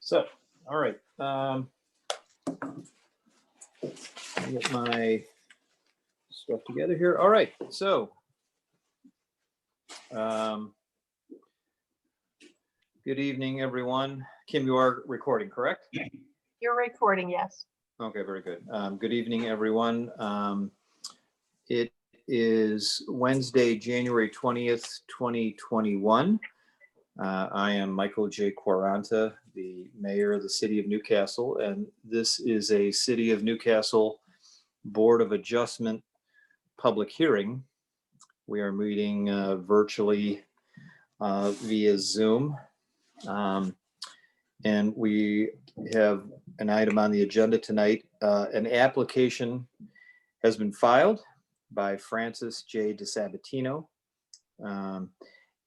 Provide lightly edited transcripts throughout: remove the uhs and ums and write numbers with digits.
So, all right. Get my stuff together here. All right. So, good evening, everyone. Kim, you are recording, correct? You're recording, yes. Okay, very good. Good evening, everyone. It is Wednesday, January 20th, 2021. I am Michael J. Quaranta, the mayor of the city of Newcastle, and this is a City of Newcastle Board of Adjustment public hearing. We are meeting virtually via Zoom. And we have an item on the agenda tonight. An application has been filed by Francis J. DeSabatino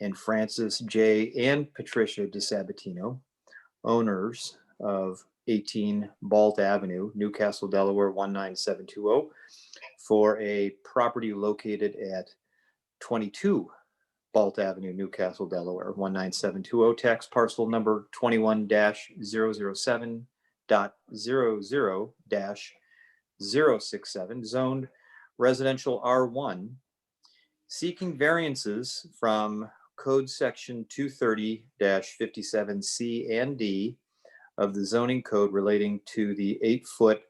and Francis J. and Patricia DeSabatino, owners of 18 Baldt Avenue, Newcastle, Delaware 19720, for a property located at 22 Baldt Avenue, Newcastle, Delaware 19720, tax parcel number 21-007.00-067, zoned residential R1, seeking variances from Code Section 230-57C and D of the zoning code relating to the 8-foot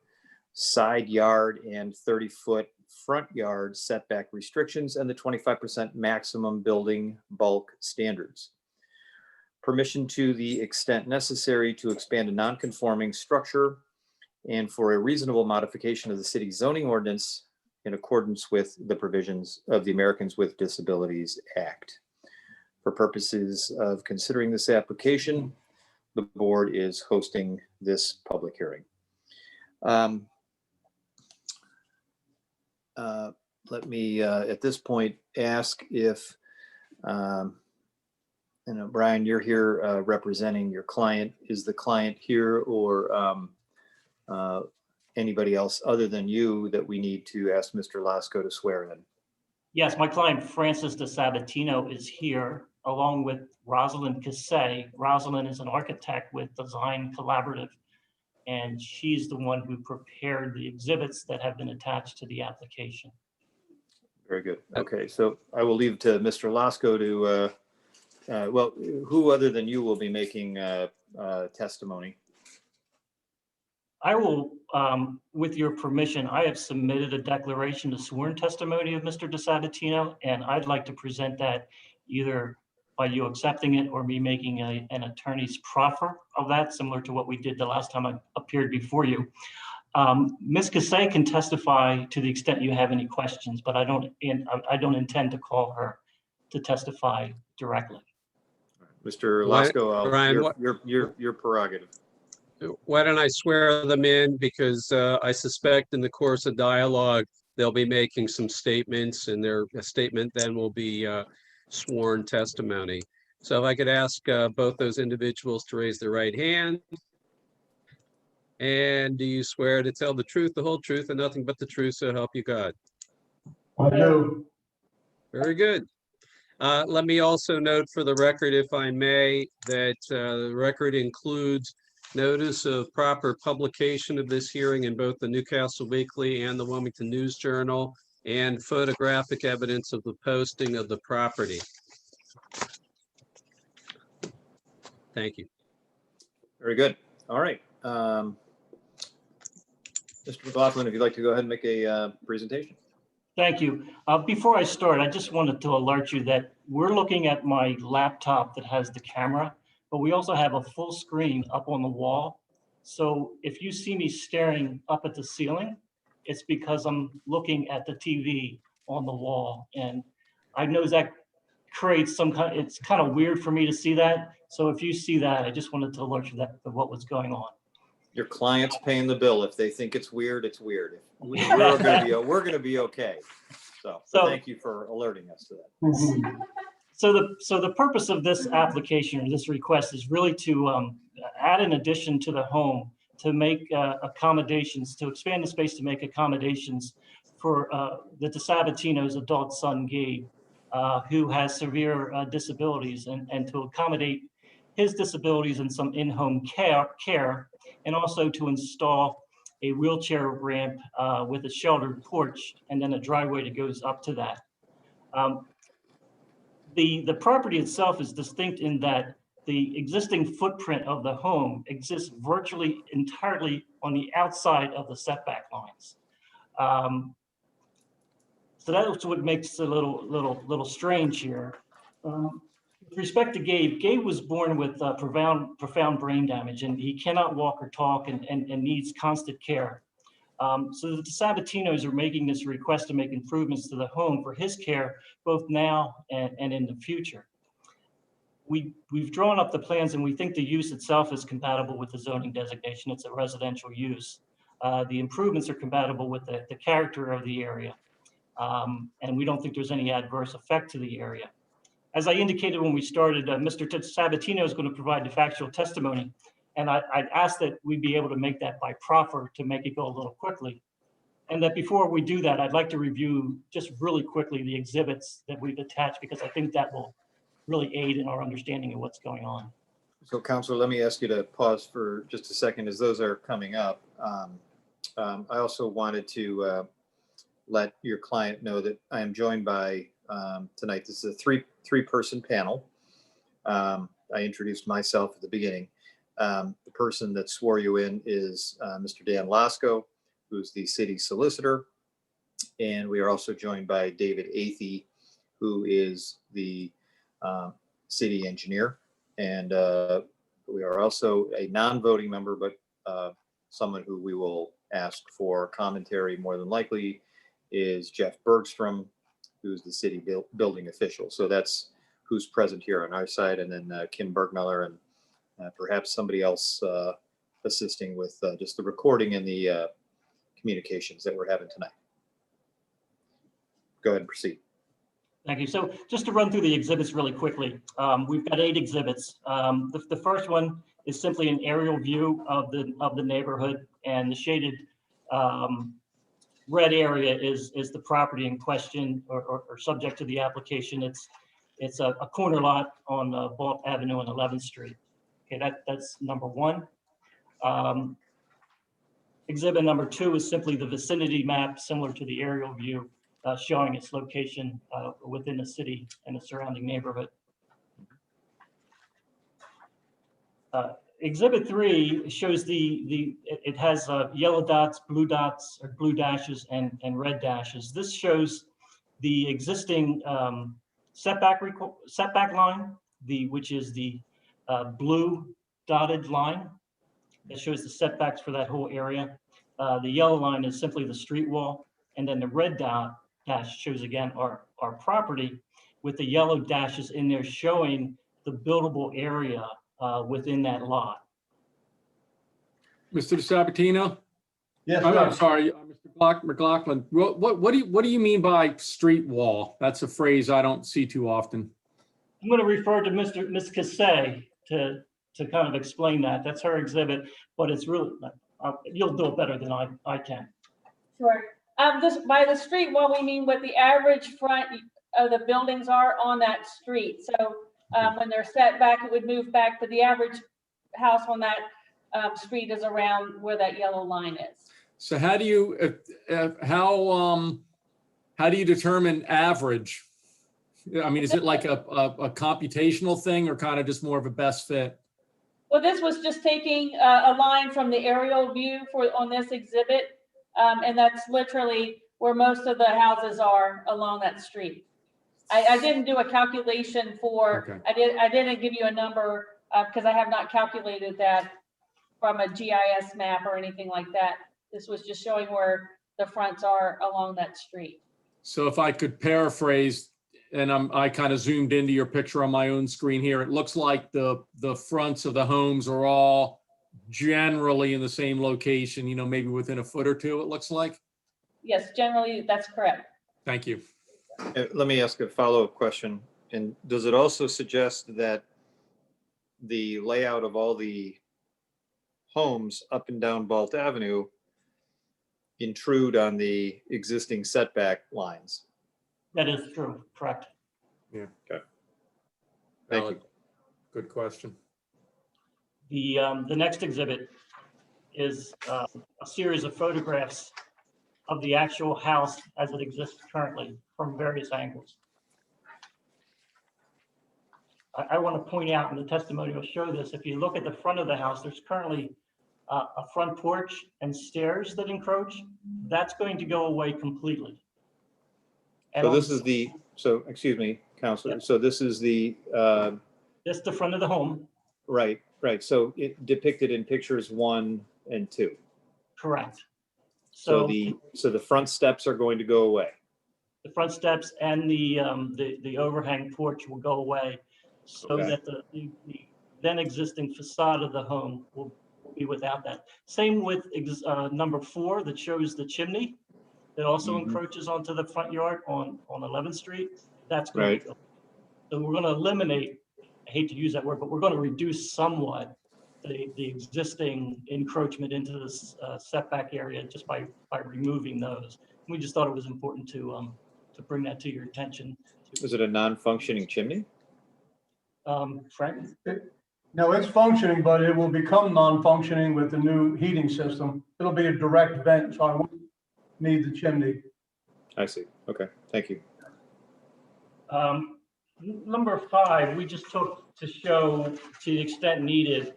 side yard and 30-foot front yard setback restrictions and the 25% maximum building bulk standards. Permission to the extent necessary to expand a non-conforming structure and for a reasonable modification of the city's zoning ordinance in accordance with the provisions of the Americans with Disabilities Act. For purposes of considering this application, the board is hosting this public hearing. Let me, at this point, ask if, Brian, you're here representing your client. Is the client here or anybody else other than you that we need to ask Mr. Lasko to swear in? Yes, my client Francis DeSabatino is here along with Rosalind Cassay. Rosalind is an architect with Design Collaborative, and she's the one who prepared the exhibits that have been attached to the application. Very good. Okay, so I will leave to Mr. Lasko to, well, who other than you will be making testimony? I will, with your permission, I have submitted a declaration to sworn testimony of Mr. DeSabatino, and I'd like to present that either by you accepting it or me making an attorney's proffer of that, similar to what we did the last time I appeared before you. Ms. Cassay can testify to the extent you have any questions, but I don't intend to call her to testify directly. Mr. Lasko, Brian, your prerogative. why don't I swear them in, because I suspect in the course of dialogue, they'll be making some statements, and their statement then will be sworn testimony. So if I could ask both those individuals to raise their right hand. And do you swear to tell the truth, the whole truth, and nothing but the truth, so help you God? I do. Very good. Let me also note for the record, if I may, that the record includes notice of proper publication of this hearing in both the Newcastle Weekly and the Wilmington News Journal, and photographic evidence of the posting of the property. Thank you. Very good. All right. Mr. McLaughlin, if you'd like to go ahead and make a presentation. Thank you. Before I start, I just wanted to alert you that we're looking at my laptop that has the camera, but we also have a full screen up on the wall. So if you see me staring up at the ceiling, it's because I'm looking at the TV on the wall. And I know that creates some kind of, it's kind of weird for me to see that. So if you see that, I just wanted to alert you that of what was going on. Your client's paying the bill. If they think it's weird, it's weird. We're going to be okay. So thank you for alerting us to that. So the purpose of this application, or this request, is really to add an addition to the home, to make accommodations, to expand the space, to make accommodations for the DeSabatino's adult son, Gabe, who has severe disabilities, and to accommodate his disabilities and some in-home care, and also to install a wheelchair ramp with a sheltered porch and then a driveway that goes up to that. The property itself is distinct in that the existing footprint of the home exists virtually entirely on the outside of the setback lines. So that's what makes it a little strange here. With respect to Gabe was born with profound brain damage, and he cannot walk or talk and needs constant care. So the Sabatinos are making this request to make improvements to the home for his care, both now and in the future. We've drawn up the plans, and we think the use itself is compatible with the zoning designation. It's a residential use. The improvements are compatible with the character of the area. And we don't think there's any adverse effect to the area. As I indicated when we started, Mr. Sabatino is going to provide the factual testimony, and I'd ask that we be able to make that by proffer to make it go a little quickly. And that before we do that, I'd like to review just really quickly the exhibits that we've attached, because I think that will really aid in our understanding of what's going on. So Counselor, let me ask you to pause for just a second as those are coming up. I also wanted to let your client know that I am joined by tonight. This is a three-person panel. I introduced myself at the beginning. The person that swore you in is Mr. Dan Lasco, who's the city solicitor. And we are also joined by David Athey, who is the city engineer. And we are also a non-voting member, but someone who we will ask for commentary more than likely is Jeff Bergstrom, who's the city building official. So that's who's present here on our side. And then Kim Bergmiller and perhaps somebody else assisting with just the recording and the communications that we're having tonight. Go ahead and proceed. Thank you. So just to run through the exhibits really quickly, we've got 8 exhibits. The first one is simply an aerial view of the neighborhood, and the shaded red area is the property in question or subject to the application. It's a corner lot on Baldt Avenue on 11th Street. Okay, that's number 1. Exhibit number 2 is simply the vicinity map, similar to the aerial view, showing its location within the city and the surrounding neighborhood. Exhibit 3 shows it has yellow dots, blue dashes, and red dashes. This shows the existing setback line, which is the blue dotted line. It shows the setbacks for that whole area. The yellow line is simply the street wall, and then the red dash shows again our property, with the yellow dashes in there showing the buildable area within that lot. Mr. Sabatino? Yes, I'm sir. sorry, Mr. McLaughlin. What do you mean by street wall? That's a phrase I don't see too often. I'm going to refer to Ms. Cassay to kind of explain that. That's her exhibit, but it's really, you'll do it better than I can. Sure. By the street wall, we mean what the average front of the buildings are on that street. So when they're set back, it would move back, but the average house on that street is around where that yellow line is. So how do you determine average? I mean, is it like a computational thing, or kind of just more of a best fit? Well, this was just taking a line from the aerial view on this exhibit, and that's literally where most of the houses are along that street. I didn't do a calculation for, Okay. I didn't give you a number because I have not calculated that from a GIS map or anything like that. This was just showing where the fronts are along that street. So if I could paraphrase, and I kind of zoomed into your picture on my own screen here, it looks like the fronts of the homes are all generally in the same location, you know, maybe within a foot or two, it looks like. Yes, generally that's correct. Thank you. Let me ask a follow-up question. And does it also suggest that the layout of all the homes up and down Baldt Avenue intrude on the existing setback lines? That is true, correct. Yeah. Okay. Thank you. Good question. The next exhibit is a series of photographs of the actual house as it exists currently from various angles. I want to point out, and the testimony will show this, if you look at the front of the house, there's currently a front porch and stairs that encroach. That's going to go away completely. And So this is the, so, excuse me, Counselor, Yeah. so this is the, That's the front of the home, right, right, so it depicted in pictures 1 and 2. correct. So So the front steps are going to go away. the front steps and the overhang porch will go away, so Okay. that the then existing facade of the home will be without that. Same with number 4 that shows the chimney that also Mhm. encroaches onto the front yard on 11th Street. That's going Right. to go. So we're going to eliminate, I hate to use that word, but we're going to reduce somewhat the existing encroachment into this setback area just by removing those. We just thought it was important to bring that to your attention. Is it a non-functioning chimney? Frank? No, it's functioning, but it will become non-functioning with the new heating system. It'll be a direct vent, so I won't need the chimney. I see, okay, thank you. Number 5, we just took to show, to the extent needed,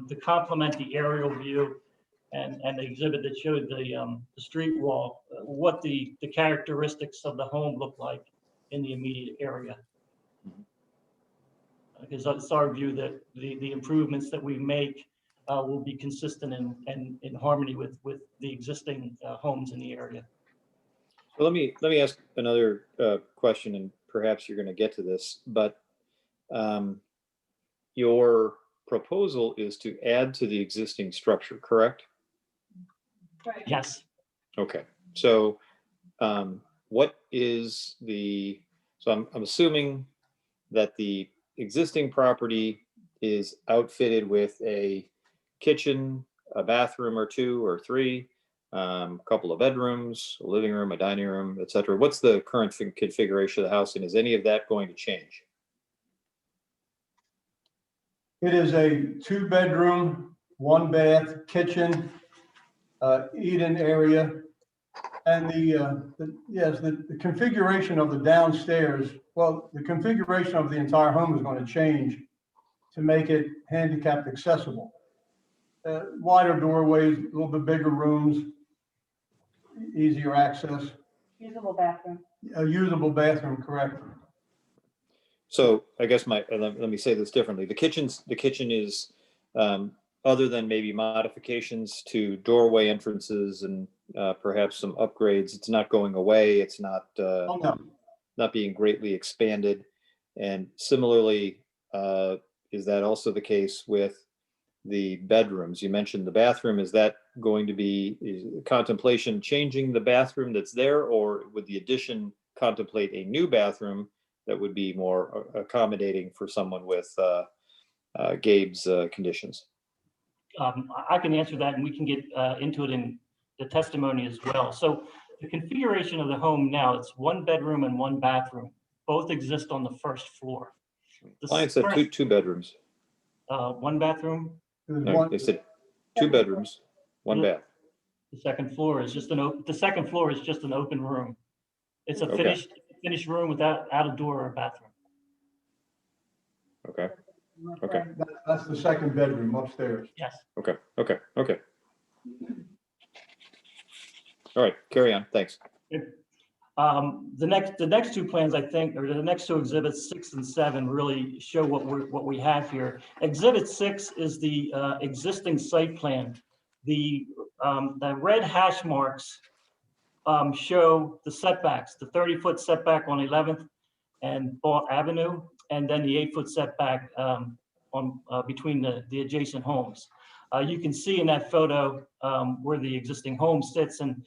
to complement the aerial view and the exhibit that showed the street wall, what the characteristics of the home look like in the immediate area. Because it's our view that the improvements that we make will be consistent and in harmony with the existing homes in the area. Well, let me ask another question, and perhaps you're going to get to this, but your proposal is to add to the existing structure, correct? Right. Yes. Okay, so what is so I'm assuming that the existing property is outfitted with a kitchen, a bathroom or 2 or 3, a couple of bedrooms, a living room, a dining room, et cetera. What's the current configuration of the house, and is any of that going to change? It is a 2-bedroom, 1-bath, kitchen, eat-in area. And the configuration of the downstairs, well, the configuration of the entire home is going to change to make it handicap accessible. Wider doorways, a little bit bigger rooms, easier access, Usable bathroom. a usable bathroom, correct? So I guess let me say this differently. The kitchen is, other than maybe modifications to doorway entrances and perhaps some upgrades, it's not going away. It's not Oh, no. not being greatly expanded. And similarly, is that also the case with the bedrooms? You mentioned the bathroom. Is that going to be contemplation changing the bathroom that's there, or would the addition contemplate a new bathroom that would be more accommodating for someone with Gabe's conditions? I can answer that, and we can get into it in the testimony as well. So the configuration of the home now, it's 1 bedroom and 1 bathroom. Both exist on the 1st floor. The Client said two bedrooms. 1 bathroom. There's No, one- they said 2 bedrooms, 1 bath. The second floor is just the second floor is just an open room. It's a Okay. finished room without a door or a bathroom. Okay, okay, That's the 2nd bedroom upstairs. Yes. okay. All right, carry on. Thanks. The next 2 plans, I think, or the next 2 exhibits, 6 and 7, really show what we have here. Exhibit 6 is the existing site plan. The red hash marks show the setbacks, the 30-foot setback on 11th and Baldt Avenue, and then the 8-foot setback between the adjacent homes. You can see in that photo where the existing home sits, and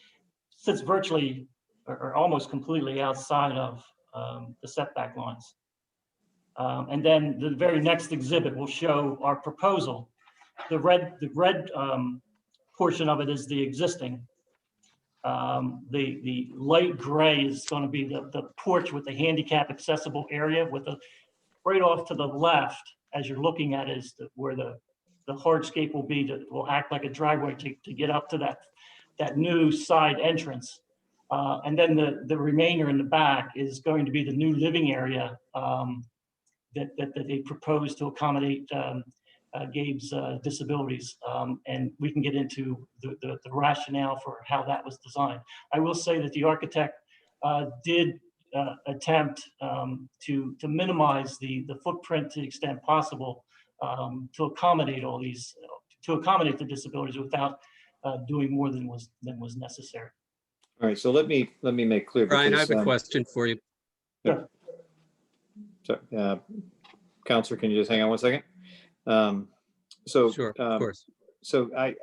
sits virtually or almost completely outside of the setback lines. And then the very next exhibit will show our proposal. The red portion of it is the existing. The light gray is going to be the porch with the handicap accessible area, with the right off to the left as you're looking at is where the the hardscape will act like a driveway to get up to that new side entrance. And then the remainder in the back is going to be the new living area that they propose to accommodate Gabe's disabilities. And we can get into the rationale for how that was designed. I will say that the architect did attempt to minimize the footprint to the extent possible to accommodate all these, to accommodate the disabilities without doing more than was necessary. All right, so let me make clear. Brian, I because, have a question for you. So, Counselor, can you just hang on one second? Sure, of course. So I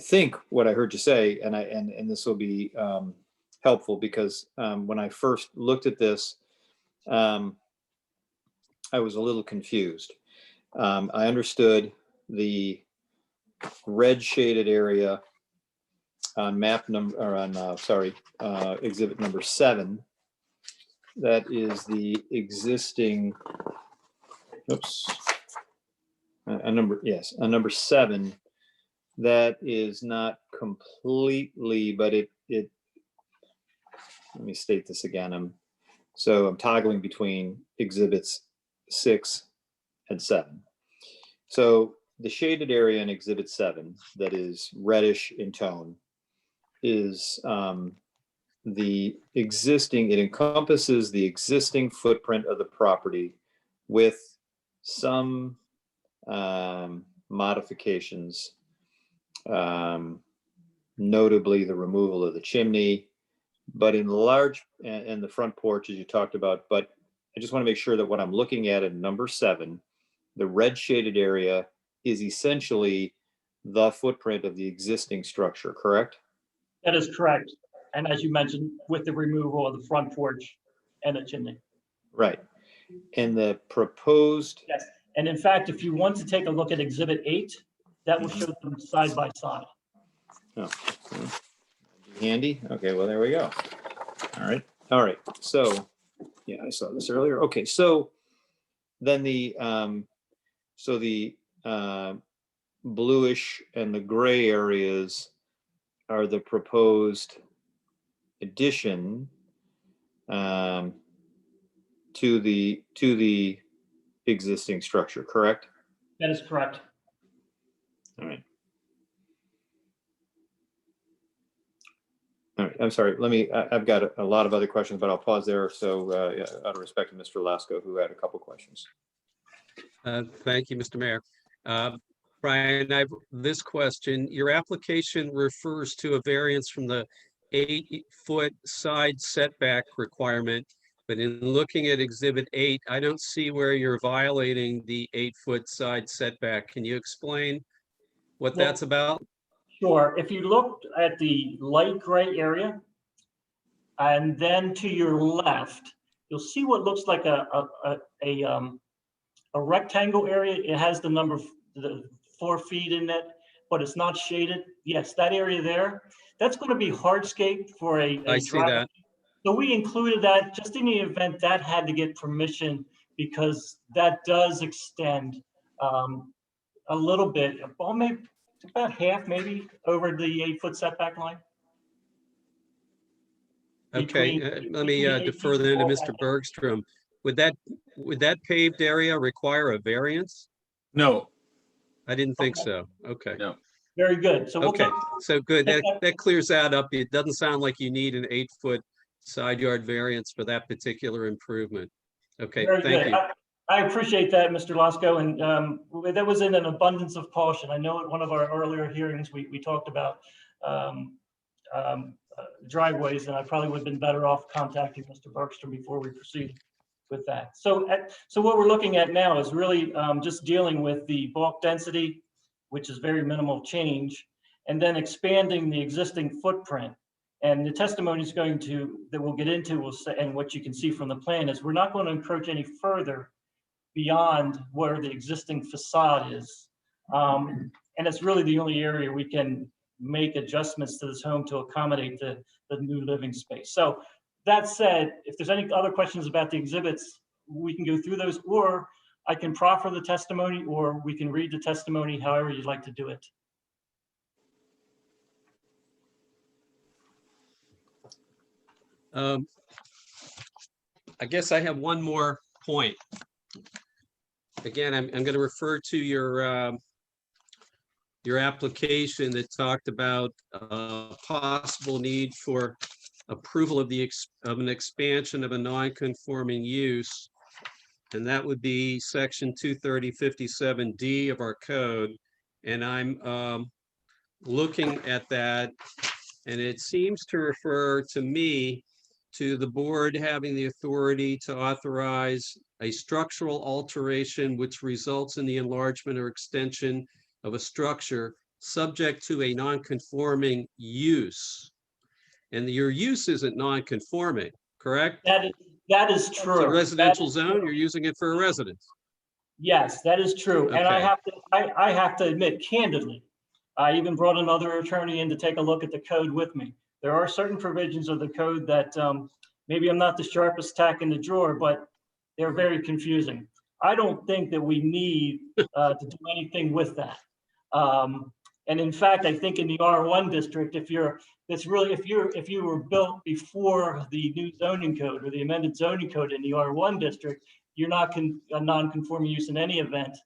think what I heard you say, and this will be helpful, because when I first looked at this, I was a little confused. I understood the red shaded area on map number, or on, exhibit number 7. That is the existing, oops, a number 7. That is not completely, but it, let me state this again. I'm toggling between exhibits 6 and 7. So the shaded area in exhibit 7, that is reddish in tone, is the existing, it encompasses the existing footprint of the property with some modifications, notably the removal of the chimney, but in large, and the front porch, as you talked about. But I just want to make sure that what I'm looking at in number 7, the red shaded area, is essentially the footprint of the existing structure, correct? That is correct. And as you mentioned, with the removal of the front porch and the chimney. Right. And the proposed, Yes. And in fact, if you want to take a look at exhibit 8, that will show them side by side. oh, handy. Okay, well, there we go. All right. So, yeah, I saw this earlier. Okay, so then the bluish and the gray areas are the proposed addition to the existing structure, correct? That is correct. All right. All right, I'm sorry. I've got a lot of other questions, but I'll pause there. So out of respect to Mr. Lasko, who had a couple questions. Thank you, Mr. Mayor. Brian, I have this question. Your application refers to a variance from the 8-foot side setback requirement, but in looking at exhibit 8, I don't see where you're violating the 8-foot side setback. Can you explain what that's about? Sure. If you looked at the light gray area, and then to your left, you'll see what looks like a rectangle area. It has the number, the 4 feet in it, but it's not shaded. Yes, that area there, that's going to be hardscape for a I see driveway. that. So we included that just in the event that had to get permission, because that does extend a little bit, well, maybe about half, maybe over the 8-foot setback line. Okay, let me defer then to Mr. Bergstrom. Would that paved area require a variance? No, I didn't think so. Okay. no. Very good. So we'll Okay, go, so good. That clears that up. It doesn't sound like you need an 8-foot side yard variance for that particular improvement. Okay, very thank good. you. I appreciate that, Mr. Lasko, and that was in an abundance of caution. I know at one of our earlier hearings, we talked about driveways, and I probably would have been better off contacting Mr. Bergstrom before we proceed with that. So what we're looking at now is really just dealing with the bulk density, which is very minimal change, and then expanding the existing footprint. And the testimony is going to, that we'll get into, will say, and what you can see from the plan is we're not going to encroach any further beyond where the existing facade is. And it's really the only area we can make adjustments to this home to accommodate the new living space. So that said, if there's any other questions about the exhibits, we can go through those, or I can proffer the testimony, or we can read the testimony, however you'd like to do it. I guess I have one more point. Again, I'm going to refer to your application that talked about possible need for approval of of an expansion of a non-conforming use. And that would be section 23057D of our code. And I'm looking at that, and it seems to refer to me to the board having the authority to authorize a structural alteration which results in the enlargement or extension of a structure subject to a non-conforming use. And your use isn't non-conforming, correct? That is true. It's a residential zone, you're using it for a residence. Yes, that is true. And Okay. I have to admit candidly, I even brought another attorney in to take a look at the code with me. There are certain provisions of the code that maybe I'm not the sharpest tack in the drawer, but they're very confusing. I don't think that we need to do anything with that. And in fact, I think in the R1 district, if you were built before the new zoning code or the amended zoning code in the R1 district, you're not a non-conforming use in any event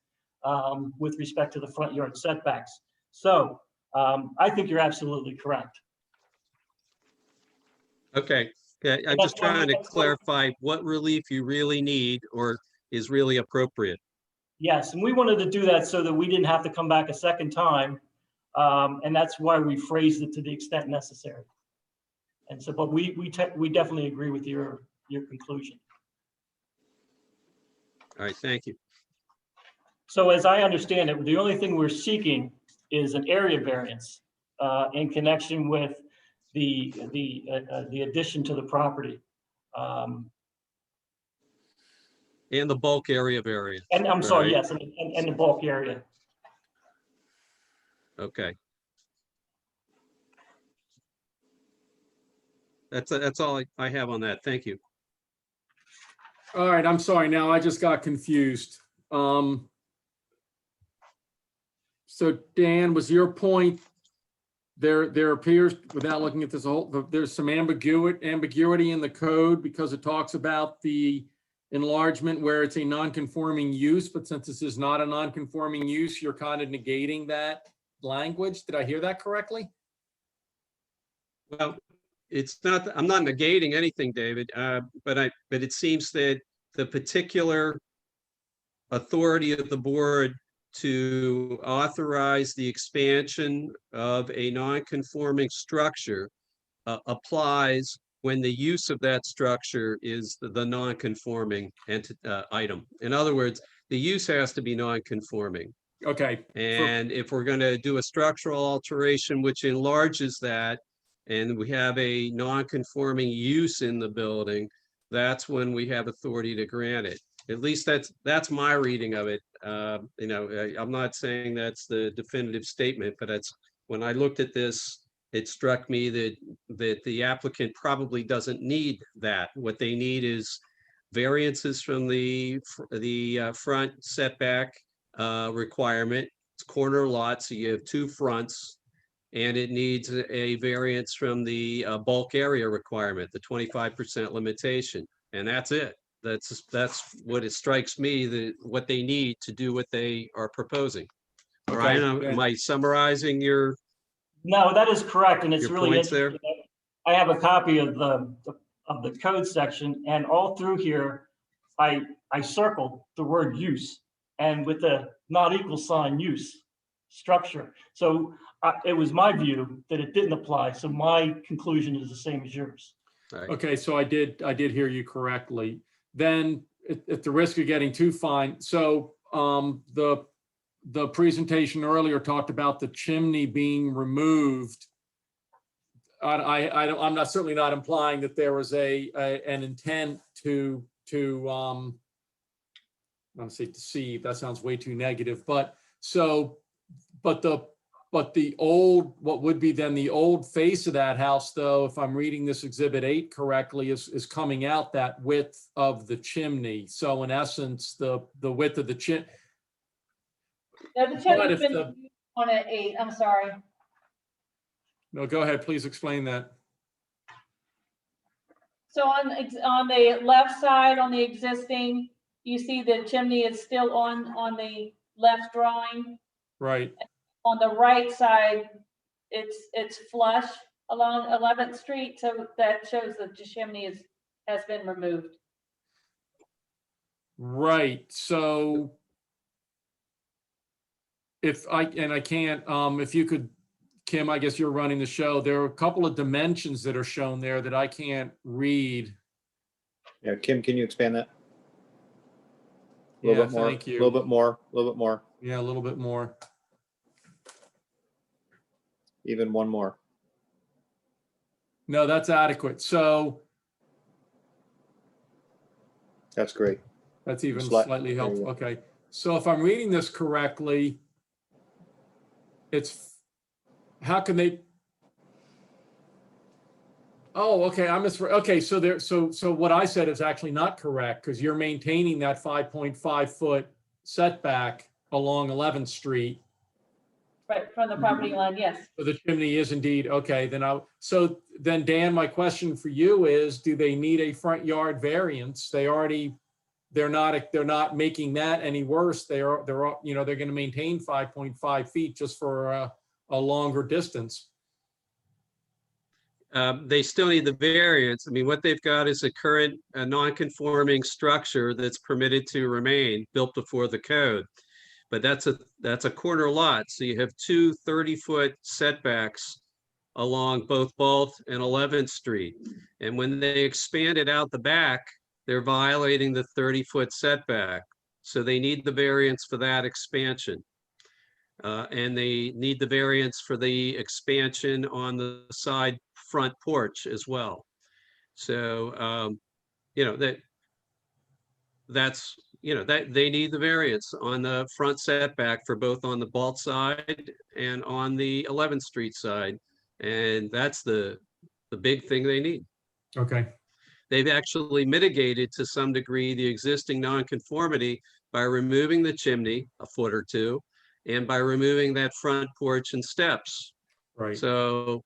with respect to the front yard setbacks. So I think you're absolutely correct. Okay, I'm just trying to clarify what relief you really need or is really appropriate. Yes, and we wanted to do that so that we didn't have to come back a second time. And that's why we phrased it to the extent necessary. And so, but we definitely agree with your conclusion. All right, thank you. So as I understand it, the only thing we're seeking is an area variance in connection with the addition to the property. And the bulk area variance. And I'm sorry, right? yes, and the bulk area. Okay. That's all I have on that. Thank you. All right, I'm sorry. Now I just got confused. So Dan, was your point, there appears, without looking at this whole, there's some ambiguity in the code because it talks about the enlargement where it's a non-conforming use, but since this is not a non-conforming use, you're kind of negating that language. Did I hear that correctly? Well, it's not, I'm not negating anything, David, but it seems that the particular authority of the board to authorize the expansion of a non-conforming structure applies when the use of that structure is the non-conforming item. In other words, the use has to be non-conforming. Okay. And if we're going to do a structural alteration which enlarges that, and we have a non-conforming use in the building, that's when we have authority to grant it. At least that's my reading of it. You know, I'm not saying that's the definitive statement, but that's when I looked at this, it struck me that the applicant probably doesn't need that. What they need is variances from the front setback requirement. It's corner lot, so you have two fronts, and it needs a variance from the bulk area requirement, the 25% limitation, and that's it. That's what it strikes me, what they need to do what they are proposing. Okay. Brian, am I summarizing your? No, that is correct, and it's Your really points there? interesting. I have a copy of the code section, and all through here, I circled the word use, and with the not equal sign use structure. So it was my view that it didn't apply. So my conclusion is the same as yours. Right. Okay, so I did hear you correctly. Then at the risk of getting too fine, so the presentation earlier talked about the chimney being removed. I'm not certainly not implying that there was an intent to I don't say deceive, that sounds way too negative, but the But the old, what would be then the old face of that house, though, if I'm reading this Exhibit 8 correctly, is coming out that width of the chimney. So in essence, the width of the chimney. Now, the chimney's been on an 8, I'm sorry. No, go ahead, please explain that. So on the left side, on the existing, you see the chimney is still on the left drawing. Right. On the right side, it's flush along 11th Street, so that shows that the chimney has been removed. Right. So if I can't, if you could, Kim, I guess you're running the show. There are a couple of dimensions that are shown there that I can't read. Yeah, Kim, can you expand that? A little bit more. Thank you. A little bit more. A little bit more. Yeah, a little bit more. Even one more. No, that's adequate. So That's great. that's even Slight- slightly there you helpful. go. Okay. So if I'm reading this correctly, it's, how can they? Oh, okay. Okay. So there, so what I said is actually not correct, because you're maintaining that 5.5 foot setback along 11th Street. Right, from the property line, yes. So the chimney is indeed, okay, so then Dan, my question for you is, do they need a front yard variance? They're not making that any worse. They're going to maintain 5.5 feet just for a longer distance. They still need the variance. I mean, what they've got is a current non-conforming structure that's permitted to remain built before the code. But that's a corner lot. So you have two 30-foot setbacks along both Baldt and 11th Street. And when they expand it out the back, they're violating the 30-foot setback. So they need the variance for that expansion. And they need the variance for the expansion on the side front porch as well. So, that they need the variance on the front setback for both on the Baldt side and on the 11th Street side. And that's the big thing they need. Okay. They've actually mitigated to some degree the existing nonconformity by removing the chimney a foot or two and by removing that front porch and steps. Right. So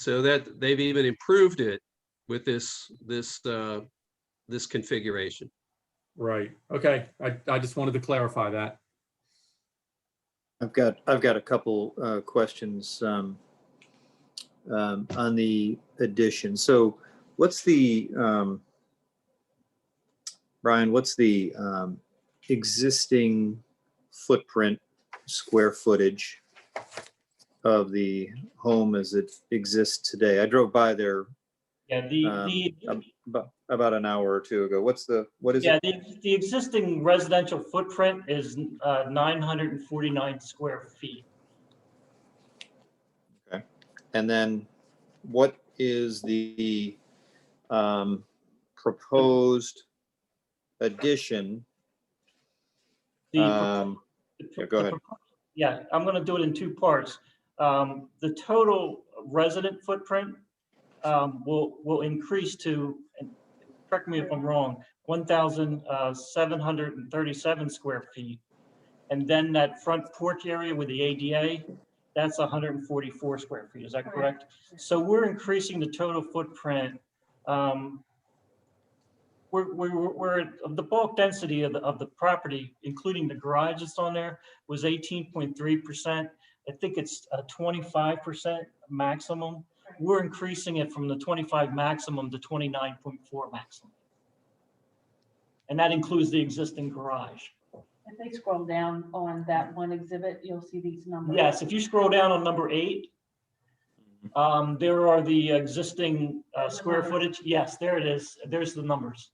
that they've even improved it with this configuration. Right. Okay. I just wanted to clarify that. I've got a couple questions on the addition. So what's the Brian, what's the existing footprint, square footage of the home as it exists today? I drove by there about an hour or two ago. What is it? The existing residential footprint is 949 square feet. Okay. And then what is the proposed addition? Yeah, go ahead. Yeah, I'm going to do it in two parts. The total resident footprint will increase to, and correct me if I'm wrong, 1,737 square feet. And then that front porch area with the ADA, that's 144 square feet. Is that correct? So we're increasing the total footprint. The bulk density of the property, including the garage that's on there, was 18.3%. I think it's 25% maximum. We're increasing it from the 25 maximum to 29.4 maximum. And that includes the existing garage. If they scroll down on that one exhibit, you'll see these numbers. Yes, if you scroll down on number 8, there are the existing square footage. Yes, there it is. There's the numbers.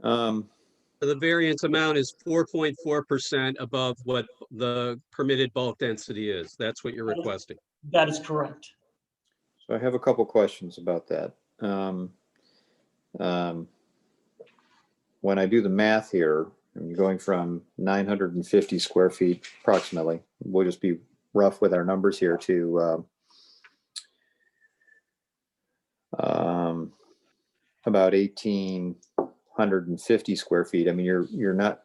The variance amount is 4.4% above what the permitted bulk density is. That's what you're requesting. That is correct. So I have a couple questions about that. When I do the math here, I'm going from 950 square feet approximately, we'll just be rough with our numbers here to about 1,850 square feet. I mean, you're not,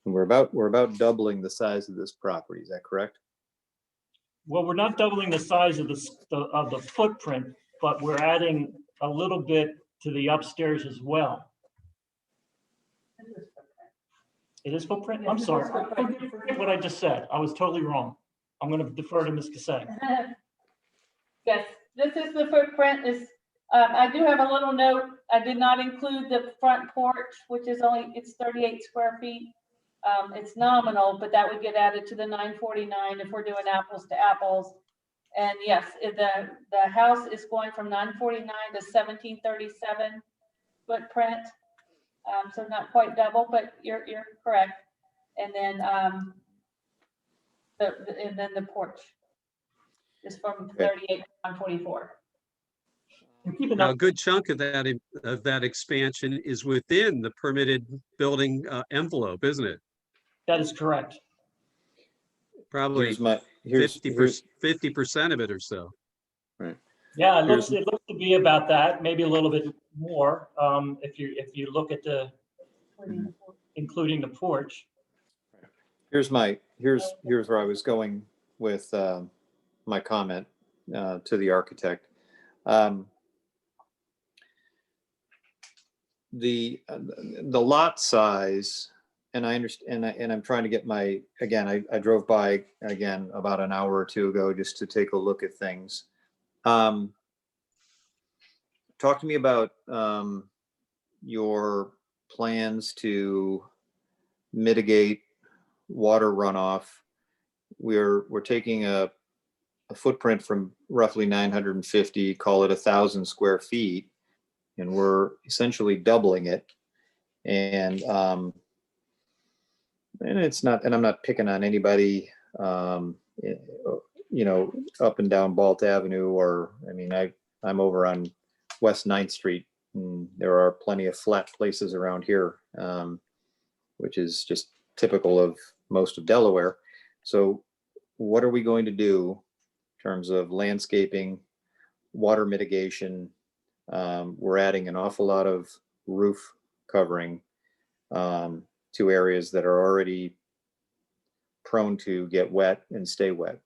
we're about doubling the size of this property. Is that correct? Well, we're not doubling the size of the footprint, but we're adding a little bit to the upstairs as well. It is footprint? I'm sorry. Forget what I just said. I was totally wrong. I'm going to defer to Ms. Casey. Yes, this is the footprint. I do have a little note. I did not include the front porch, which is it's 38 square feet. It's nominal, but that would get added to the 949 if we're doing apples to apples. And yes, the house is going from 949 to 1737 footprint. So not quite double, but you're correct. And then the porch is from 38 to 144. Now, a good chunk of that expansion is within the permitted building envelope, isn't it? That is correct. Probably 50% of it or so. Right. Yeah, it looks to be about that, maybe a little bit more, if you look at including the porch. Here's where I was going with my comment to the architect. The lot size, and I understand, and I'm trying to get I drove by again about an hour or two ago just to take a look at things. Talk to me about your plans to mitigate water runoff. We're taking a footprint from roughly 950, call it 1,000 square feet, and we're essentially doubling it. And it's not, and I'm not picking on anybody, up and down Baldt Avenue, or, I mean, I'm over on West 9th Street, and there are plenty of flat places around here, which is just typical of most of Delaware. So what are we going to do in terms of landscaping, water mitigation? We're adding an awful lot of roof covering to areas that are already prone to get wet and stay wet.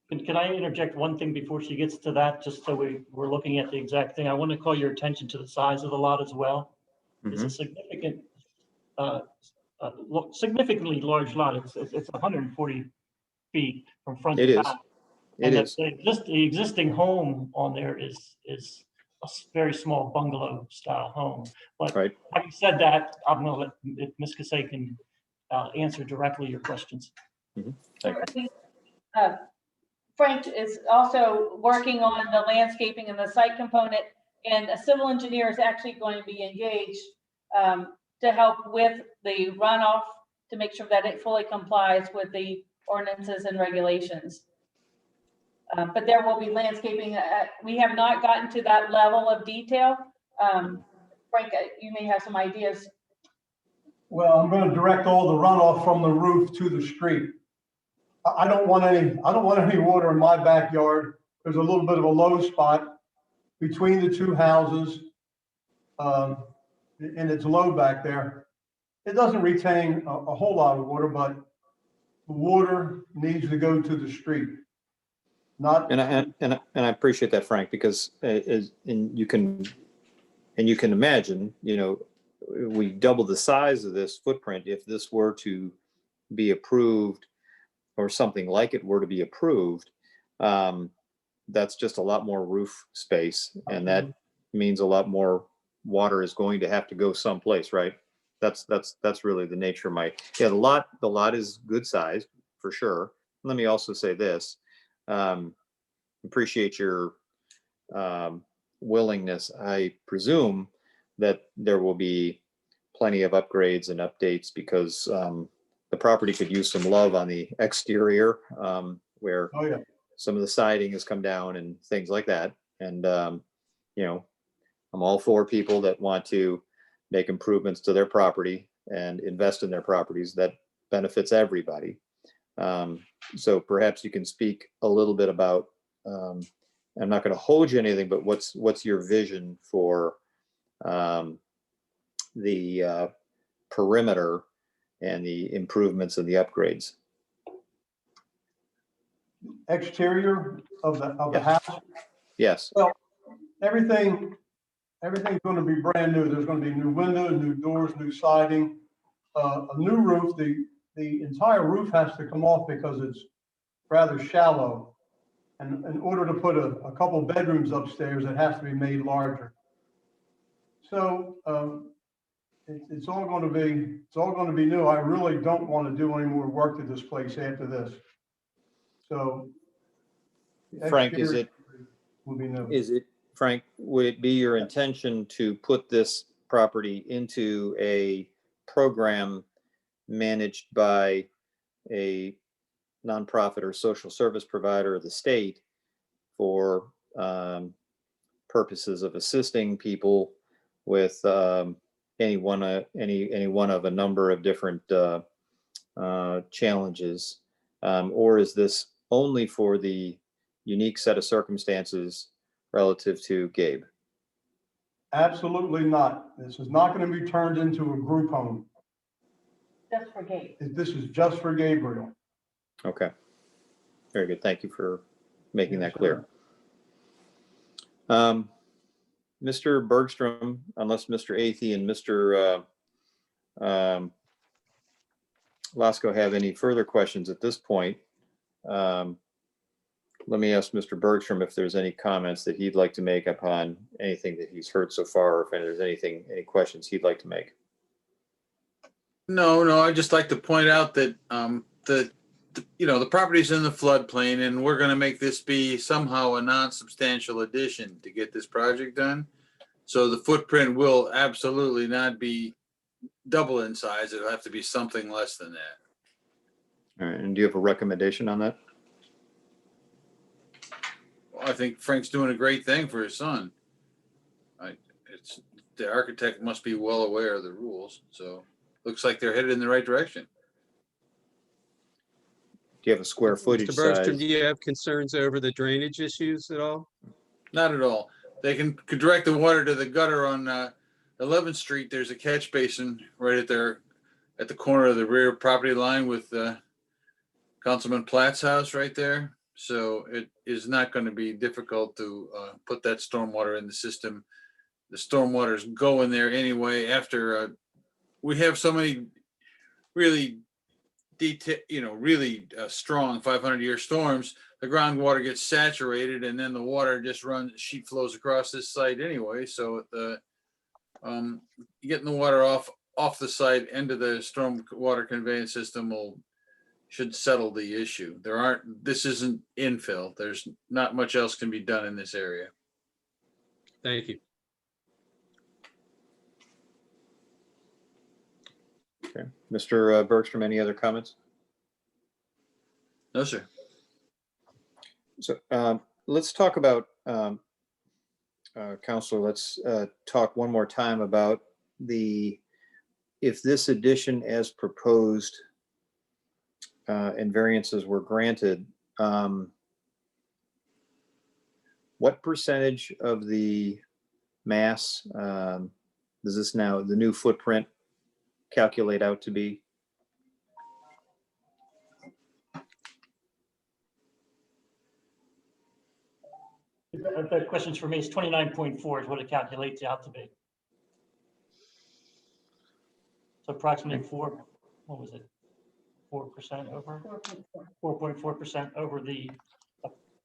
Can I interject one thing before she gets to that, just so we're looking at the exact thing? I want to call your attention to the size of the lot as well. It's a significantly large lot. It's 140 feet from front to back. It is. The existing home on there is a very small bungalow style home. But Right. Having said that, I'm going to let Ms. Casey can answer directly your questions. Thank you. Frank is also working on the landscaping and the site component, and a civil engineer is actually going to be engaged to help with the runoff to make sure that it fully complies with the ordinances and regulations. But there will be landscaping. We have not gotten to that level of detail. Frank, you may have some ideas. Well, I'm going to direct all the runoff from the roof to the street. I don't want any water in my backyard. There's a little bit of a low spot between the two houses, and it's low back there. It doesn't retain a whole lot of water, but the water needs to go to the street. And I appreciate that, Frank, because you can imagine, we double the size of this footprint. If this were to be approved, or something like it were to be approved, that's just a lot more roof space, and that means a lot more water is going to have to go someplace, right? That's really the nature of the lot is good size for sure. Let me also say this. Appreciate your willingness. I presume that there will be plenty of upgrades and updates, because the property could use some love on the exterior, where some of the siding has come down and things like that. And I'm all for people that want to make improvements to their property and invest in their properties. That benefits everybody. So perhaps you can speak a little bit about, I'm not going to hold you anything, but what's your vision for the perimeter and the improvements and the upgrades? Exterior of the Yes. house, Yes. well, everything's going to be brand new. There's going to be new windows, new doors, new siding, a new roof. The entire roof has to come off because it's rather shallow. And in order to put a couple bedrooms upstairs, it has to be made larger. So it's all going to be new. I really don't want to do any more work to this place after this. So Frank, will be new. Frank, would it be your intention to put this property into a program managed by a nonprofit or social service provider of the state for purposes of assisting people with any one of a number of different challenges, or is this only for the unique set of circumstances relative to Gabe? Absolutely not. This is not going to be turned into a group home. Just for Gabe. This is just for Gabriel. Okay. Very good. Thank you for making that clear. Mr. Bergstrom, unless Mr. Athey and Mr. Lasko have any further questions at this point, let me ask Mr. Bergstrom if there's any comments that he'd like to make upon anything that he's heard so far, or if there's any questions he'd like to make. No, I'd just like to point out that the property's in the floodplain, and we're going to make this be somehow a non-substantial addition to get this project done. So the footprint will absolutely not be double in size. It'll have to be something less than that. All right. And do you have a recommendation on that? Well, I think Frank's doing a great thing for his son. The architect must be well aware of the rules, so looks like they're headed in the right direction. Do you have a square footage Mr. Bergstrom, size? do you have concerns over the drainage issues at all? Not at all. They can direct the water to the gutter on 11th Street. There's a catch basin right at the corner of the rear property line with Councilman Platt's house right there. So it is not going to be difficult to put that stormwater in the system. The stormwater's going there anyway after we have so many really strong 500-year storms. The groundwater gets saturated, and then the water just sheet flows across this site anyway. So getting the water off the site into the storm water conveyance system should settle the issue. This isn't infill. There's not much else can be done in this area. Thank you. Okay. Mr. Bergstrom, any other comments? No, sir. So let's talk about, Counselor, let's talk one more time about if this addition as proposed and variances were granted, what percentage of the mass does the new footprint calculate out to be? The questions for me is 29.4 is what it calculates out to be. So approximately 4%, 4% over? 4.4% over the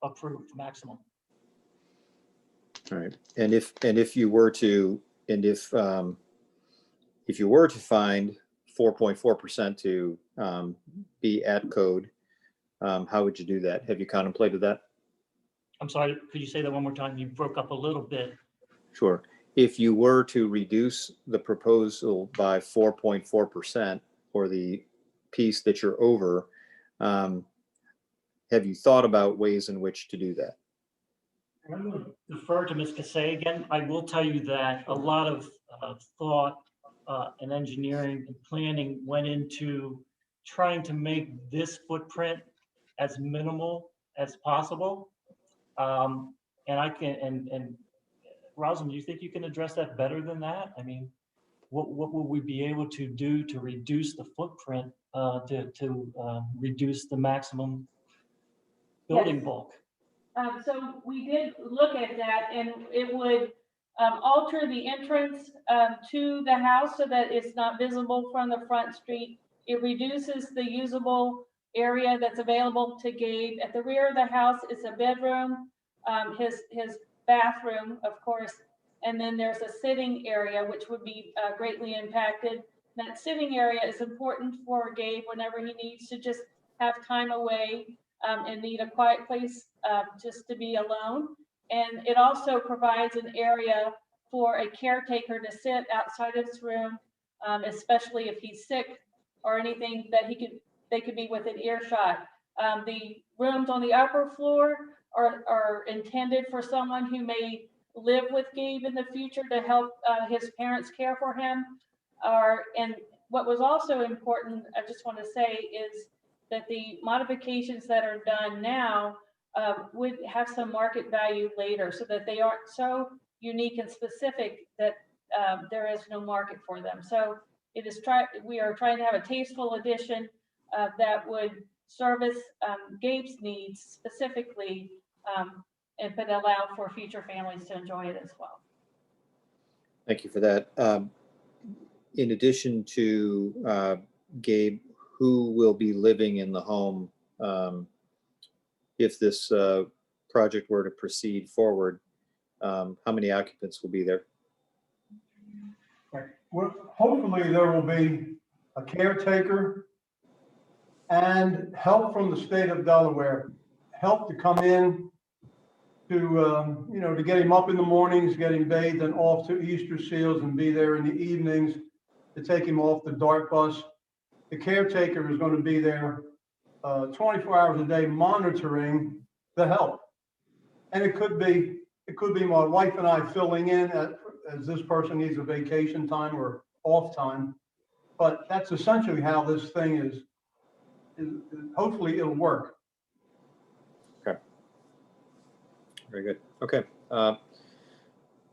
approved maximum. All right. And if you were to find 4.4% to be at code, how would you do that? Have you contemplated that? I'm sorry, could you say that one more time? You broke up a little bit. Sure. If you were to reduce the proposal by 4.4% or the piece that you're over, have you thought about ways in which to do that? I'm going to defer to Ms. Casay again. I will tell you that a lot of thought and engineering and planning went into trying to make this footprint as minimal as possible. And I can, and Rosalind, do you think you can address that better than that? I mean, what will we be able to do to reduce the footprint, to reduce the maximum building Yes. bulk? So we did look at that, and it would alter the entrance to the house so that it's not visible from the front street. It reduces the usable area that's available to Gabe. At the rear of the house is a bedroom, his bathroom, of course, and then there's a sitting area which would be greatly impacted. That sitting area is important for Gabe whenever he needs to just have time away and need a quiet place just to be alone. And it also provides an area for a caretaker to sit outside of his room, especially if he's sick or anything that they could be within earshot. The rooms on the upper floor are intended for someone who may live with Gabe in the future to help his parents care for him. And what was also important, I just want to say, is that the modifications that are done now would have some market value later, so that they aren't so unique and specific that there is no market for them. So we are trying to have a tasteful addition that would service Gabe's needs specifically, but allow for future families to enjoy it as well. Thank you for that. In addition to Gabe, who will be living in the home if this project were to proceed forward? How many occupants will be there? Well, hopefully there will be a caretaker and help from the state of Delaware, help to come in to, to get him up in the mornings, get him bathed and off to Easter seals and be there in the evenings to take him off the DART bus. The caretaker is going to be there 24 hours a day monitoring the help. And it could be my wife and I filling in as this person needs a vacation time or off time. But that's essentially how this thing is hopefully it'll work. Okay. Very good. Okay.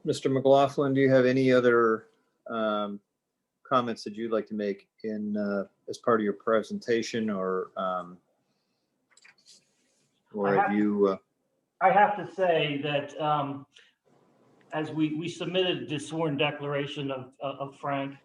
Mr. McLaughlin, do you have any other comments that you'd like to make as part of your presentation, or have you? I have to say that as we submitted the sworn declaration of Frank,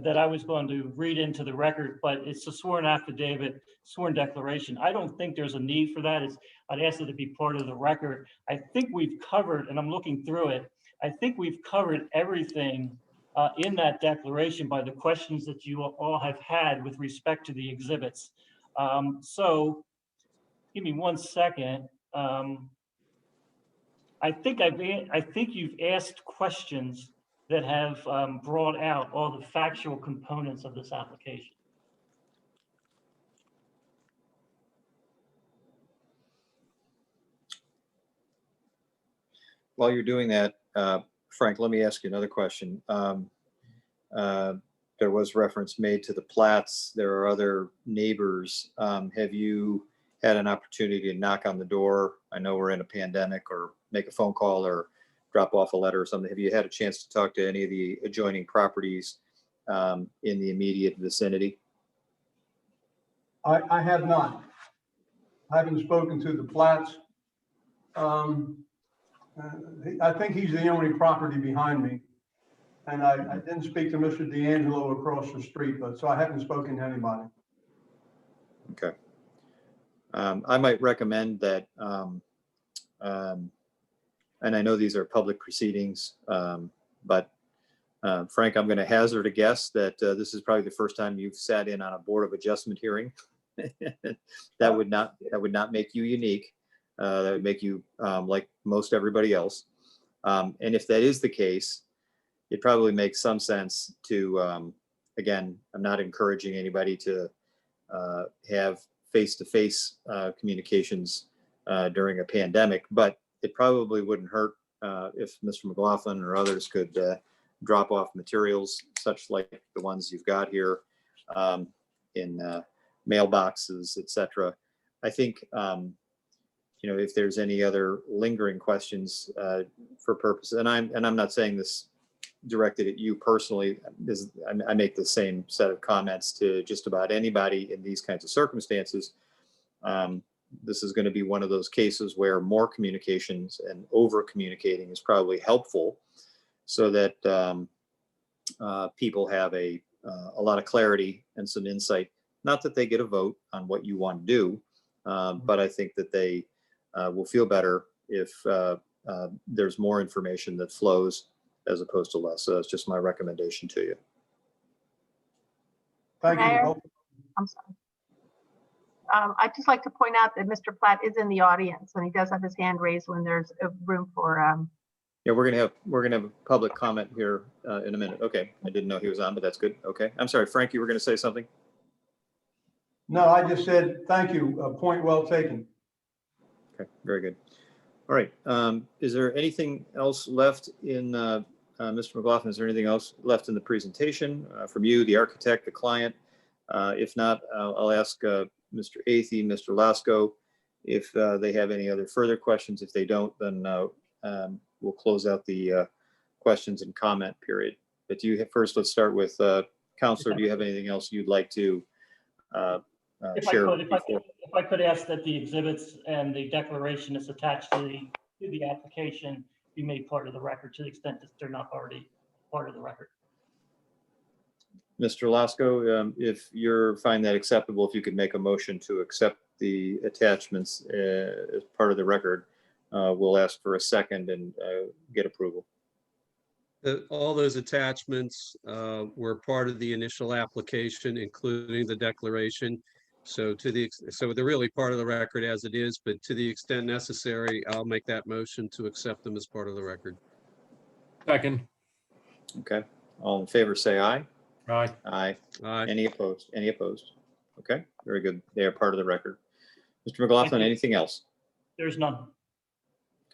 that I was going to read into the record, but it's a sworn affidavit, sworn declaration. I don't think there's a need for that. I'd ask it to be part of the record. I think we've covered, and I'm looking through it, I think we've covered everything in that declaration by the questions that you all have had with respect to the exhibits. So give me 1 second. I think you've asked questions that have brought out all the factual components of this application. While you're doing that, Frank, let me ask you another question. There was reference made to the plats. There are other neighbors. Have you had an opportunity to knock on the door? I know we're in a pandemic, or make a phone call or drop off a letter or something. Have you had a chance to talk to any of the adjoining properties in the immediate vicinity? I have not. I haven't spoken to the Platts. I think he's the only property behind me. And I didn't speak to Mr. D'Angelo across the street, but so I haven't spoken to anybody. Okay. I might recommend that, and I know these are public proceedings, but Frank, I'm going to hazard a guess that this is probably the first time you've sat in on a Board of Adjustment hearing. That would not make you unique. That would make you like most everybody else. And if that is the case, it probably makes some sense to, again, I'm not encouraging anybody to have face-to-face communications during a pandemic, but it probably wouldn't hurt if Mr. McLaughlin or others could drop off materials such like the ones you've got here mailboxes, etc. I think, if there's any other lingering questions for purpose, and I'm not saying this directed at you personally, I make the same set of comments to just about anybody in these kinds of circumstances. This is going to be one of those cases where more communications and over communicating is probably helpful, so that people have a lot of clarity and some insight. Not that they get a vote on what you want to do, but I think that they will feel better if there's more information that flows as opposed to less. So that's just my recommendation to you. Thank you. Mayor? both. I'm sorry. I'd just like to point out that Mr. Platt is in the audience and he does have his hand raised when there's a room for, Yeah, we're gonna have a public comment here in a minute. Okay, I didn't know he was on, but that's good. Okay, I'm sorry, Frank, you were gonna say something? No, I just said, thank you. Point well taken. Okay, very good. All right, is there anything else left in, Mr. McLaughlin, is there anything else left in the presentation from you, the architect, the client? If not, I'll ask Mr. Athey, Mr. Lasko, if they have any other further questions. If they don't, then we'll close out the questions and comment period. But first, let's start with Counselor. Do you have anything else you'd like to share? If I could ask that the exhibits and the declaration that's attached to the application be made part of the record to the extent that they're not already part of the record. Mr. Lasko, if you find that acceptable, if you could make a motion to accept the attachments as part of the record, we'll ask for a second and get approval. All those attachments were part of the initial application, including the declaration. So they're really part of the record as it is, but to the extent necessary, I'll make that motion to accept them as part of the record. Second. Okay, all in favor, say aye. Aye. Aye. Aye. Any opposed? Any opposed? Okay, very good. They are part of the record. Mr. McLaughlin, anything else? There's none.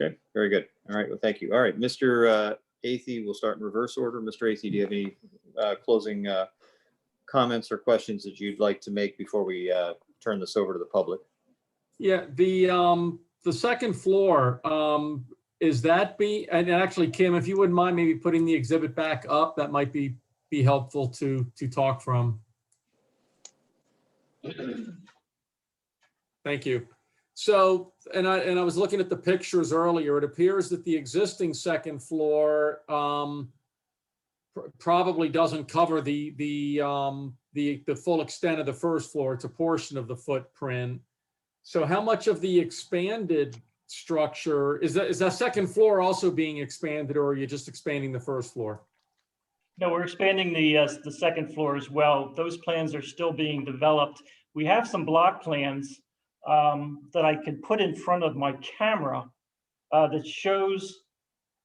Okay, very good. All right, well, thank you. All right, Mr. Athey, we'll start in reverse order. Mr. Athey, do you have any closing comments or questions that you'd like to make before we turn this over to the public? Yeah, the second floor, is that and actually, Kim, if you wouldn't mind maybe putting the exhibit back up, that might be helpful to talk from. Thank you. So, and I was looking at the pictures earlier. It appears that the existing second floor probably doesn't cover the full extent of the first floor. It's a portion of the footprint. So, how much of the expanded structure is that second floor also being expanded, or are you just expanding the first floor? No, we're expanding the second floor as well. Those plans are still being developed. We have some block plans that I could put in front of my camera that shows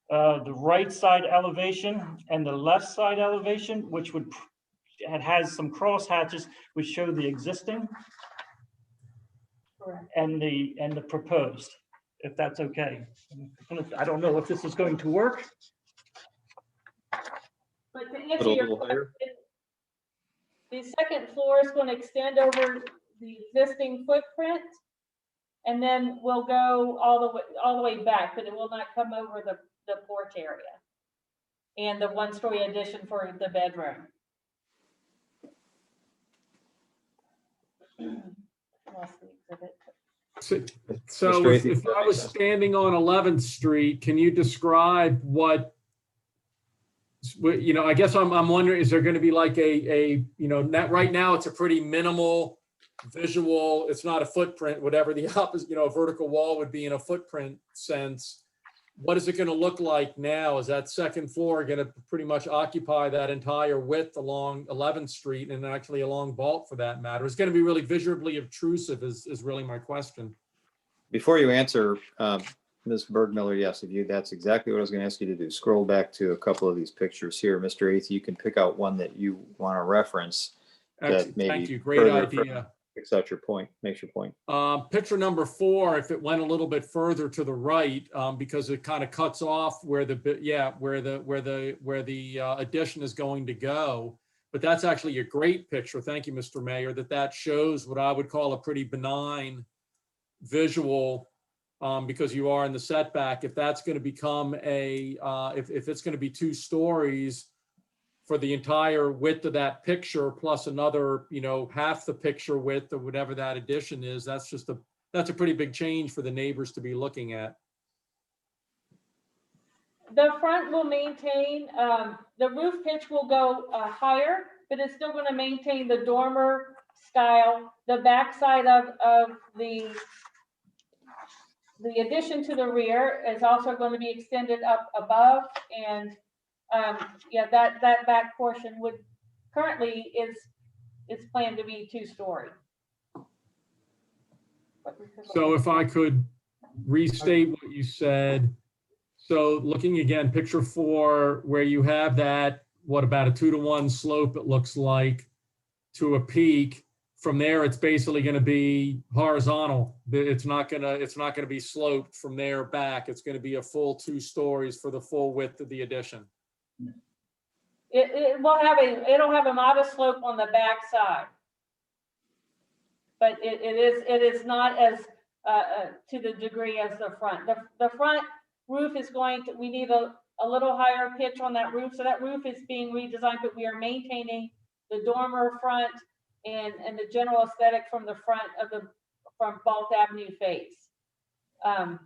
the right side elevation and the left side elevation, which has some cross hatches which show the existing and the proposed, if that's okay. I don't know if this is going to work. But to answer your question, the second floor is going to extend over the existing footprint, and then we'll go all the way back, but it will not come over the porch area and the one-story addition for the bedroom. Lost the exhibit. So if I was standing on 11th Street, can you describe what, I guess I'm wondering, is there going to be like right now it's a pretty minimal visual, it's not a footprint, whatever the opposite, a vertical wall would be in a footprint sense. What is it going to look like now? Is that second floor going to pretty much occupy that entire width along 11th Street and actually along Baldt for that matter? It's going to be really visually obtrusive is really my question. Before you answer, Ms. Bergmiller, yes, that's exactly what I was going to ask you to do. Scroll back to a couple of these pictures here. Mr. Athey, you can pick out one that you want to reference. Thank you. Great idea. Makes your point. Picture number 4, if it went a little bit further to the right, because it kind of cuts off where the addition is going to go. But that's actually a great picture. Thank you, Mr. Mayor, that shows what I would call a pretty benign visual, because you are in the setback. If that's going to become if it's going to be 2 stories for the entire width of that picture, plus another, half the picture width or whatever that addition is, that's a pretty big change for the neighbors to be looking at. The front will maintain, the roof pitch will go higher, but it's still going to maintain the dormer style. The backside of the addition to the rear is also going to be extended up above, and yeah, that back portion would currently is planned to be 2-story. So if I could restate what you said. So looking again, picture 4, where you have that, about a 2-to-1 slope, it looks like, to a peak. From there, it's basically going to be horizontal. It's not going to be sloped from there back. It's going to be a full 2 stories for the full width of the addition. It'll have a modest slope on the back side, but it is not as to the degree as the front. The front roof is we need a little higher pitch on that roof. So that roof is being redesigned, but we are maintaining the dormer front and the general aesthetic from the front from Baldt Avenue face. And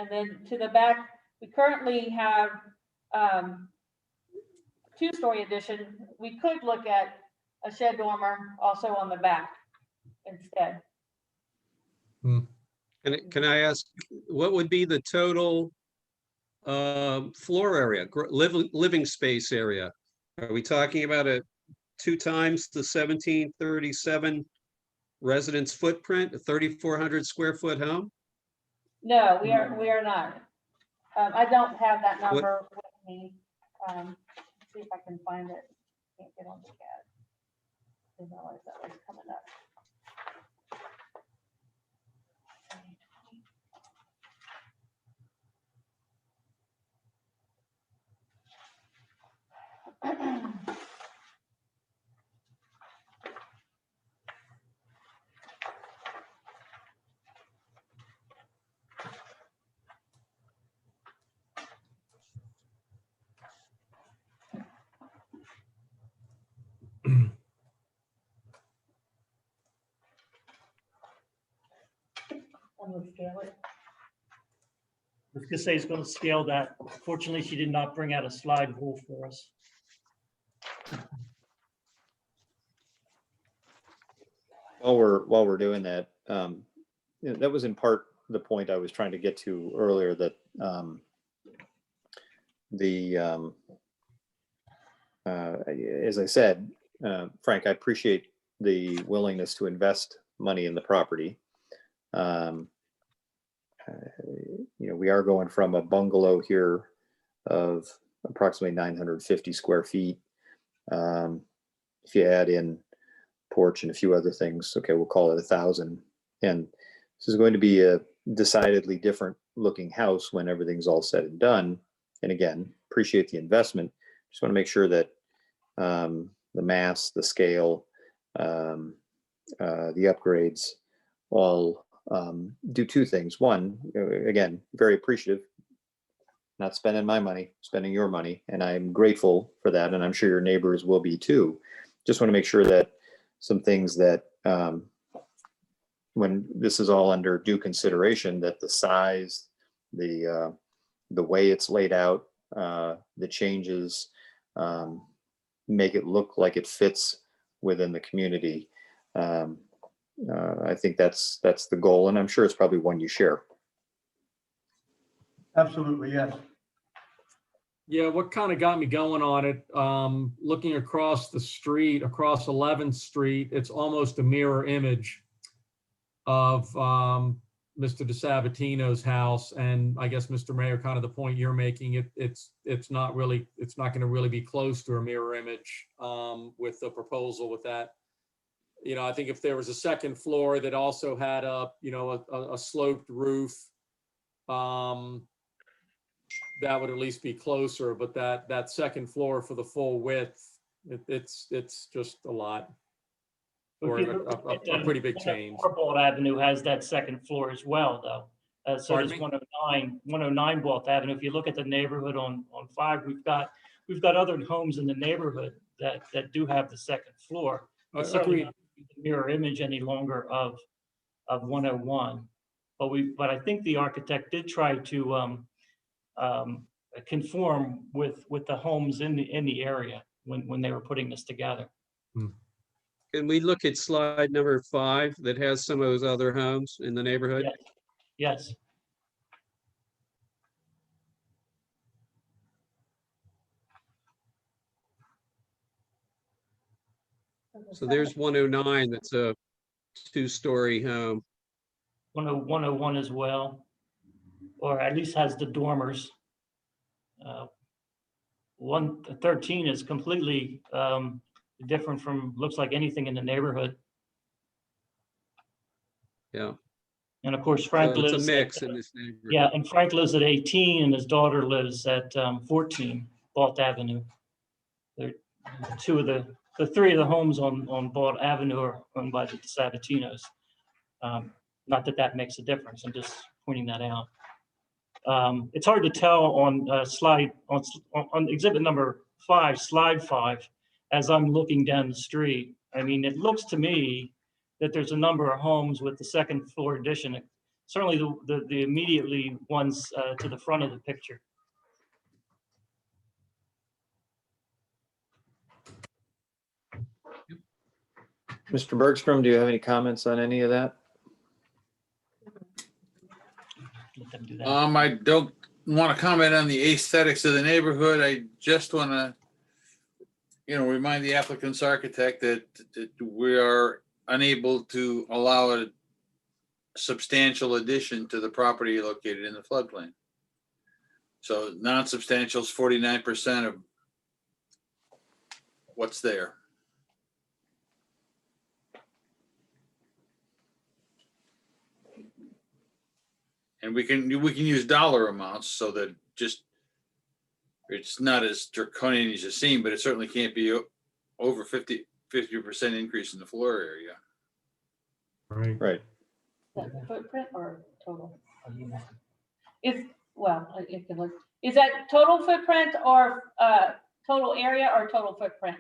then to the back, we currently have 2-story addition. We could look at a shed dormer also on the back instead. Can I ask, what would be the total floor area, living space area? Are we talking about 2 times the 1737 residence footprint, a 3,400 square foot home? No, we are not. I don't have that number with me. Let's see if I can find it. Can't get on the CAD. Didn't realize that was coming up. I'm gonna scale it. I was gonna say he's gonna scale that. Fortunately, she did not bring out a slide rule for us. While we're doing that, that was in part the point I was trying to get to earlier, that as I said, Frank, I appreciate the willingness to invest money in the property. We are going from a bungalow here of approximately 950 square feet. If you add in porch and a few other things, okay, we'll call it 1,000. And this is going to be a decidedly different looking house when everything's all said and done. And again, appreciate the investment. Just want to make sure that the mass, the scale, the upgrades all do 2 things. One, again, very appreciative, not spending my money, spending your money. And I'm grateful for that. And I'm sure your neighbors will be too. Just want to make sure that some things that when this is all under due consideration, that the size, the way it's laid out, the changes, make it look like it fits within the community. I think that's the goal, and I'm sure it's probably one you share. Absolutely, yes. Yeah, what kind of got me going on it, looking across the street, across 11th Street, it's almost a mirror image of Mr. DeSabatino's house. And I guess, Mr. Mayor, kind of the point you're making, it's not going to really be close to a mirror image with the proposal with that. I think if there was a second floor that also had a sloped roof, that would at least be closer, but that second floor for the full width, it's just a lot. Or If you look a pretty big change. Baldt Avenue has that second floor as well, though. So Pardon does me? 109 Baldt Avenue. If you look at the neighborhood on 5, we've got other homes in the neighborhood that do have the second floor. It's certainly Agreed. not the mirror image any longer of 101. But I think the architect did try to conform with the homes in the area when they were putting this together. Can we look at slide number 5 that has some of those other homes in the neighborhood? Yes. Yes. So there's 109, that's a 2-story home. 101 as well, or at least has the dormers. 113 is completely different from, looks like anything in the neighborhood. Yeah. And of course, Frank So it's a lives. mix in this neighborhood. Yeah, and Frank lives at 18 and his daughter lives at 14 Baldt Avenue. They're the 3 of the homes on Baldt Avenue are owned by the Sabatinos. Not that that makes a difference, I'm just pointing that out. It's hard to tell on on exhibit number 5, slide 5, as I'm looking down the street. I mean, it looks to me that there's a number of homes with the second floor addition. Certainly the immediately ones to the front of the picture. Mr. Bergstrom, do you have any comments on any of that? Let them do that. I don't want to comment on the aesthetics of the neighborhood. I just want to, remind the applicant's architect that we are unable to allow a substantial addition to the property located in the floodplain. So non-substantial is 49% of what's there. And we can use dollar amounts so that just it's not as draconian as you seem, but it certainly can't be over 50% increase in the floor area. Right. Right. Footprint or total? Is that total footprint or total area or total footprint?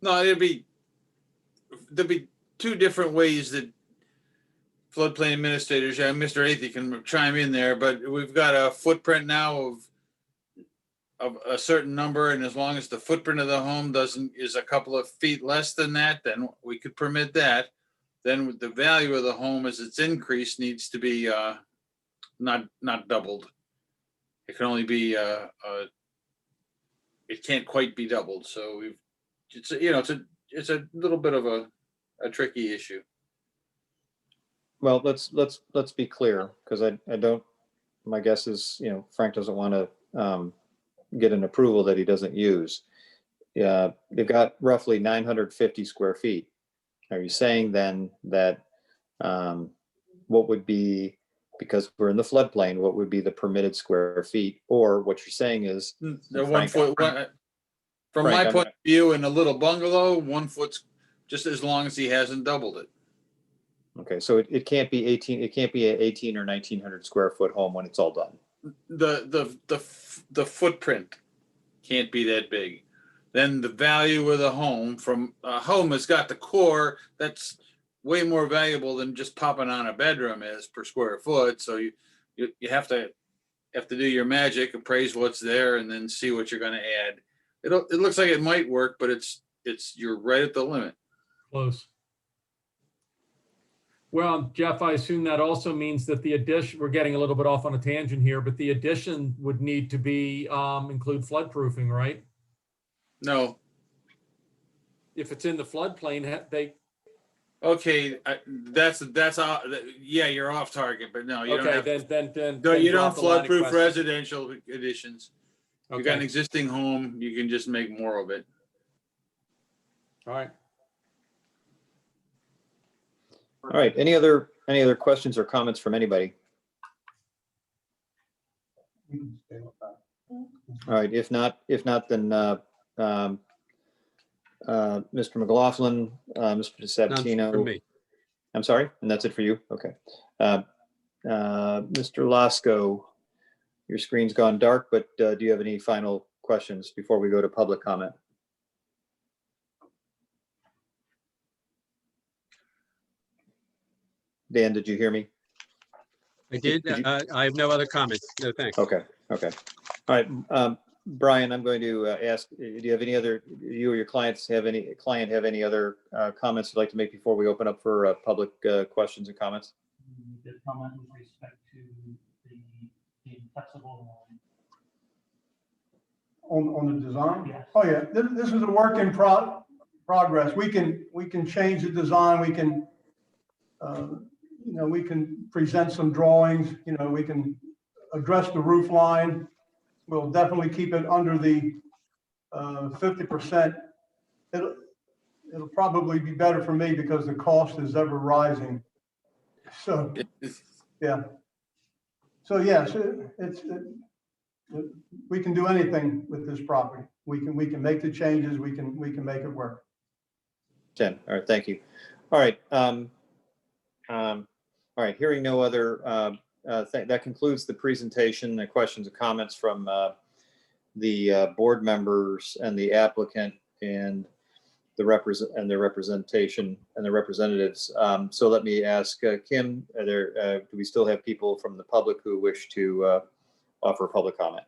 No, there'd be 2 different ways that floodplain administrators, Mr. Athey can chime in there, but we've got a footprint now of a certain number, and as long as the footprint of the home is a couple of feet less than that, then we could permit that. Then the value of the home as it's increased needs to be not doubled. It can only be it can't quite be doubled. So it's a little bit of a tricky issue. Well, let's be clear, because I don't, my guess is, Frank doesn't want to get an approval that he doesn't use. Yeah, they've got roughly 950 square feet. Are you saying then that what would be, because we're in the floodplain, what would be the permitted square feet? Or what you're saying is The 1 foot, from Frank, my point of view, in a little bungalow, 1 foot's just as long as he hasn't doubled it. okay, so it can't be 18, it can't be an 18 or 1900 square foot home when it's all done. The footprint can't be that big. Then the value of the home from a home has got the core that's way more valuable than just popping on a bedroom is per square foot. So you have to do your magic, appraise what's there, and then see what you're going to add. It looks like it might work, but you're right at the limit. Close. Well, Jeff, I assume that also means that the addition, we're getting a little bit off on a tangent here, but the addition would need to be include floodproofing, right? No. If it's in the floodplain, Okay, that's all. Yeah, you're off target, but no, you don't okay, have. then No, you don't drop the line of floodproof question. residential additions. You got an Okay, existing home, you can just make more of it. all right. All right, any other questions or comments from anybody? We can scale it back. All right, if not, then Mr. McLaughlin, Mr. None for DeSabatino. me. I'm sorry, and that's it for you? Okay. Mr. Lasco, your screen's gone dark, but do you have any final questions before we go to public comment? Dan, did you hear me? I did. Did you- I have no other comments. No, thanks. Okay, okay. All right, Brian, I'm going to ask, do you have any other, you or your client have any other comments you'd like to make before we open up for public questions and comments? The comment with respect to the flexible line. On the design? Yes. Oh, yeah, this is a work in progress. We can change the design, we can, we can present some drawings, we can address the roof line. We'll definitely keep it under the 50%. It'll probably be better for me because the cost is ever rising. So, yeah. So yes, we can do anything with this property. We can make the changes. We can make it work. 10. All right, thank you. All right. All right, hearing no other, that concludes the presentation, the questions and comments from the board members and the applicant and the representation and the representatives. So let me ask Kim, do we still have people from the public who wish to offer public comment?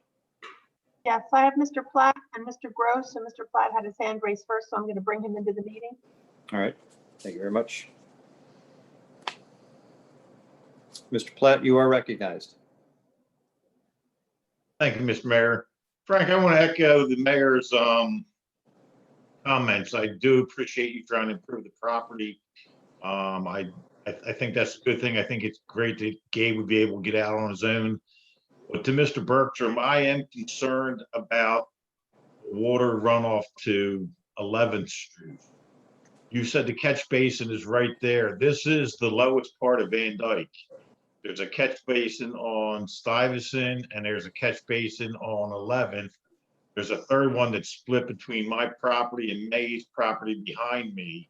Yes, I have Mr. Platt and Mr. Gross, and Mr. Platt had his hand raised first, so I'm going to bring him into the meeting. All right, thank you very much. Mr. Platt, you are recognized. Thank you, Mr. Mayor. Frank, I want to echo the mayor's comments. I do appreciate you trying to improve the property. I think that's a good thing. I think it's great that Gabe would be able to get out on his own. But to Mr. Bergstrom, I am concerned about water runoff to 11th Street. You said the catch basin is right there. This is the lowest part of Van Dyke. There's a catch basin on Stuyvesant and there's a catch basin on 11th. There's a third one that's split between my property and May's property behind me.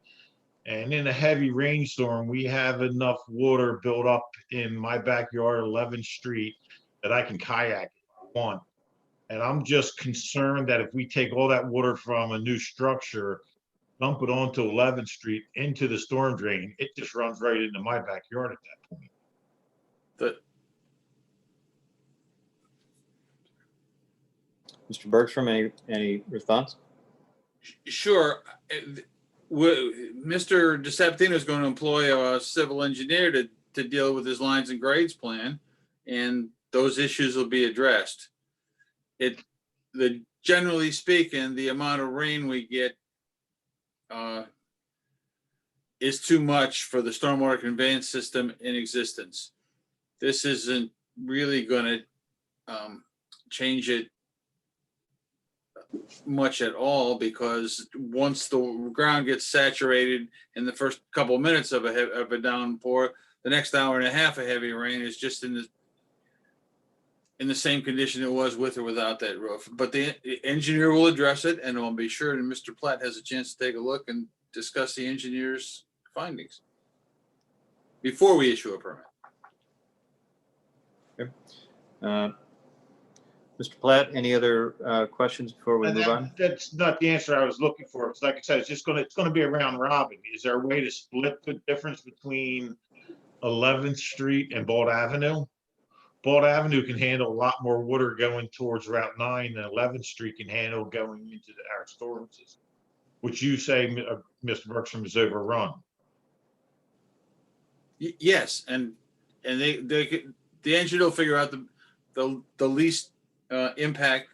And in a heavy rainstorm, we have enough water built up in my backyard, 11th Street, that I can kayak if I want. And I'm just concerned that if we take all that water from a new structure, dump it onto 11th Street into the storm drain, it just runs right into my backyard at that point. Mr. Bergstrom, any response? Sure. Mr. DeSabatino is going to employ a civil engineer to deal with his lines and grades plan, and those issues will be addressed. Generally speaking, the amount of rain we get is too much for the stormwater conveyance system in existence. This isn't really going to change it much at all, because once the ground gets saturated in the first couple of minutes of a downpour, the next hour and a half of heavy rain is just in the same condition it was with or without that roof. But the engineer will address it, and I'll be sure that Mr. Platt has a chance to take a look and discuss the engineer's findings before we issue a permit. Okay. Mr. Platt, any other questions before we move on? That's not the answer I was looking for. Because like I said, it's going to be a round robin. Is there a way to split the difference between 11th Street and Baldt Avenue? Baldt Avenue can handle a lot more water going towards Route 9 than 11th Street can handle going into our storm system, which you say, Mr. Bergstrom, is overrun. Yes, and the engineer will figure out the least impact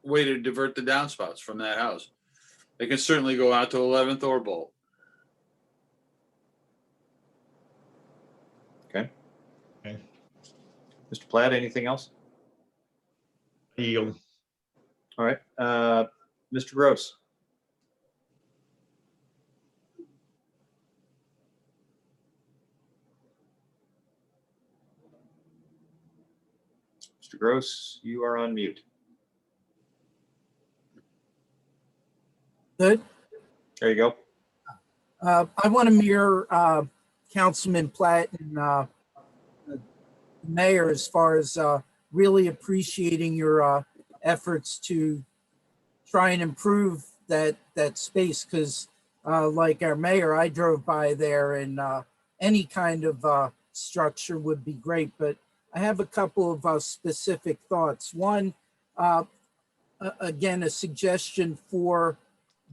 way to divert the downspouts from that house. They can certainly go out to 11th or Baldt. Okay. Okay. Mr. Platt, anything else? Yield. All right. Mr. Gross. Mr. Gross, you are on mute. Good. There you go. I want to mirror Councilman Platt and the mayor as far as really appreciating your efforts to try and improve that space, because like our mayor, I drove by there, and any kind of structure would be great. But I have a couple of specific thoughts. One, again, a suggestion for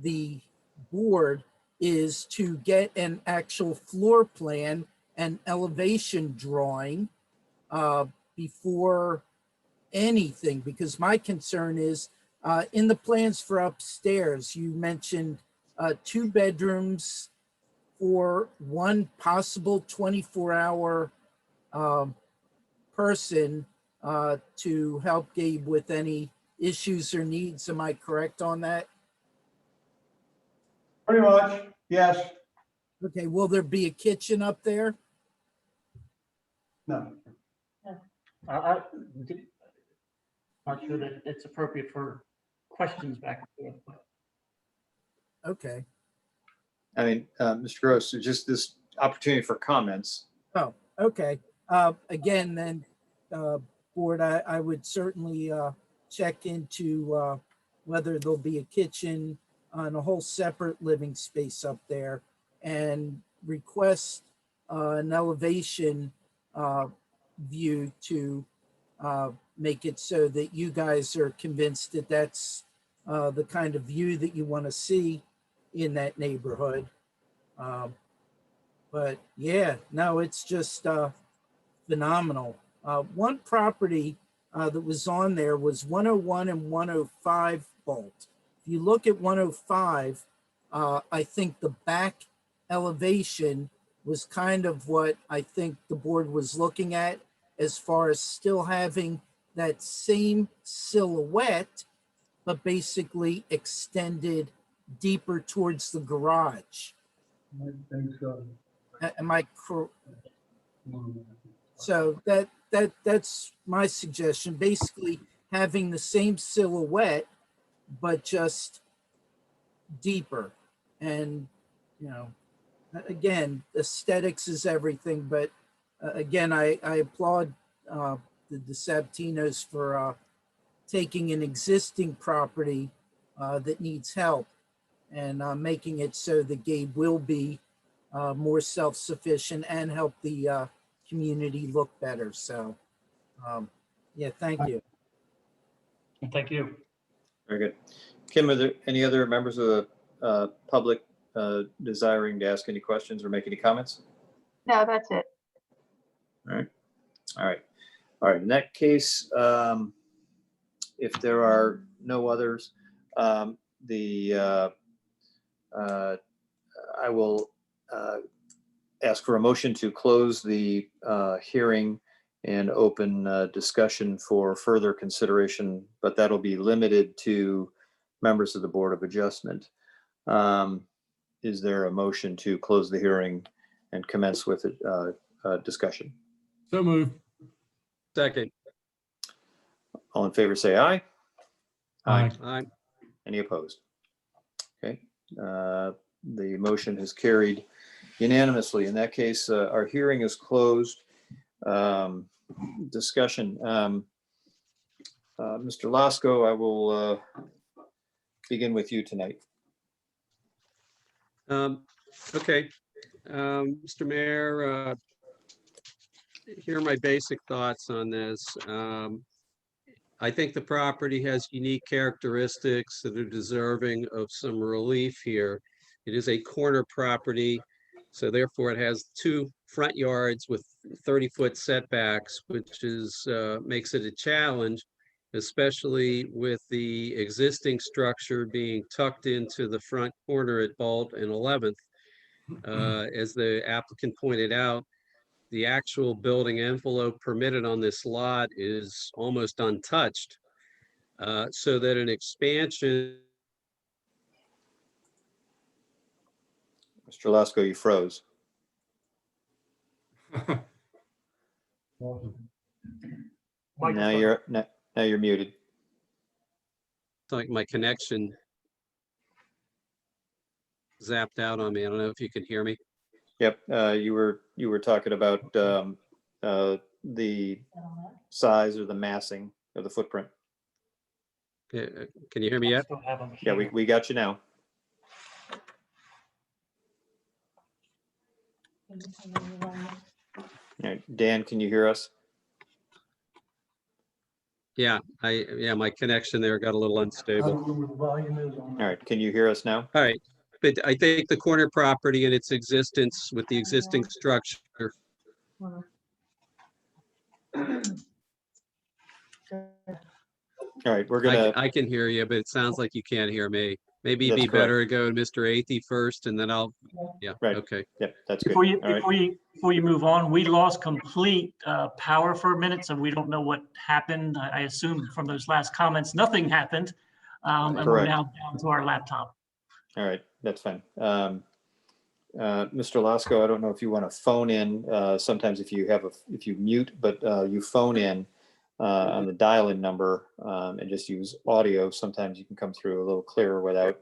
the board is to get an actual floor plan and elevation drawing before anything, because my concern is in the plans for upstairs, you mentioned 2 bedrooms for one possible 24-hour person to help Gabe with any issues or needs. Am I correct on that? Pretty much, yes. Okay, will there be a kitchen up there? No. I'm not sure that it's appropriate for questions back and forth. Okay. I mean, Mr. Gross, just this opportunity for comments. Oh, okay. Again, then, board, I would certainly check into whether there'll be a kitchen and a whole separate living space up there, and request an elevation view to make it so that you guys are convinced that that's the kind of view that you want to see in that neighborhood. But yeah, no, it's just phenomenal. One property that was on there was 101 and 105 Baldt. If you look at 105, I think the back elevation was kind of what I think the board was looking at, as far as still having that same silhouette, but basically extended deeper towards the garage. I think so. Am I correct? So that's my suggestion. Basically, having the same silhouette, but just deeper. And, you know, again, aesthetics is everything. But again, I applaud the DeSabatinos for taking an existing property that needs help and making it so that Gabe will be more self-sufficient and help the community look better. So, yeah, thank you. Thank you. Very good. Kim, are there any other members of the public desiring to ask any questions or make any comments? No, that's it. All right. All right. All right. In that case, if there are no others, I will ask for a motion to close the hearing and open discussion for further consideration, but that'll be limited to members of the Board of Adjustment. Is there a motion to close the hearing and commence with discussion? So moved. Second. All in favor, say aye. Aye. Aye. Any opposed? Okay. The motion is carried unanimously. In that case, our hearing is closed. Discussion. Mr. Lasko, I will begin with you tonight. Okay. Mr. Mayor, here are my basic thoughts on this. I think the property has unique characteristics that are deserving of some relief here. It is a corner property, so therefore it has 2 front yards with 30-foot setbacks, which is makes it a challenge, especially with the existing structure being tucked into the front corner at Baldt and 11th. As the applicant pointed out, the actual building envelope permitted on this lot is almost untouched, so that an expansion. Mr. Lasko, you froze. Microphone. Now you're muted. It's like my connection zapped out on me. I don't know if you can hear me. Yep, you were talking about the size or the massing of the footprint. Can you hear me yet? Still have 'em Yeah, here. we got you now. All right, Dan, can you hear us? Yeah, my connection there got a little I unstable. don't know where the volume is on All that. right, can you hear us now? All right, but I think the corner property and its existence with the existing structure. All right, we're gonna, I can hear you, but it sounds like you can't hear me. Maybe it'd That's be correct. better to go to Mr. Athey first and then yeah, Right. okay. yep, that's good. Before you, All right, before you move on, we lost complete power for a minute, so we don't know what happened. I assume from those last comments, nothing happened. And we're Correct. now down to our laptop. all right, that's fine. Mr. Lasko, I don't know if you want to phone in, sometimes if you mute, but you phone in on the dial-in number and just use audio, sometimes you can come through a little clearer without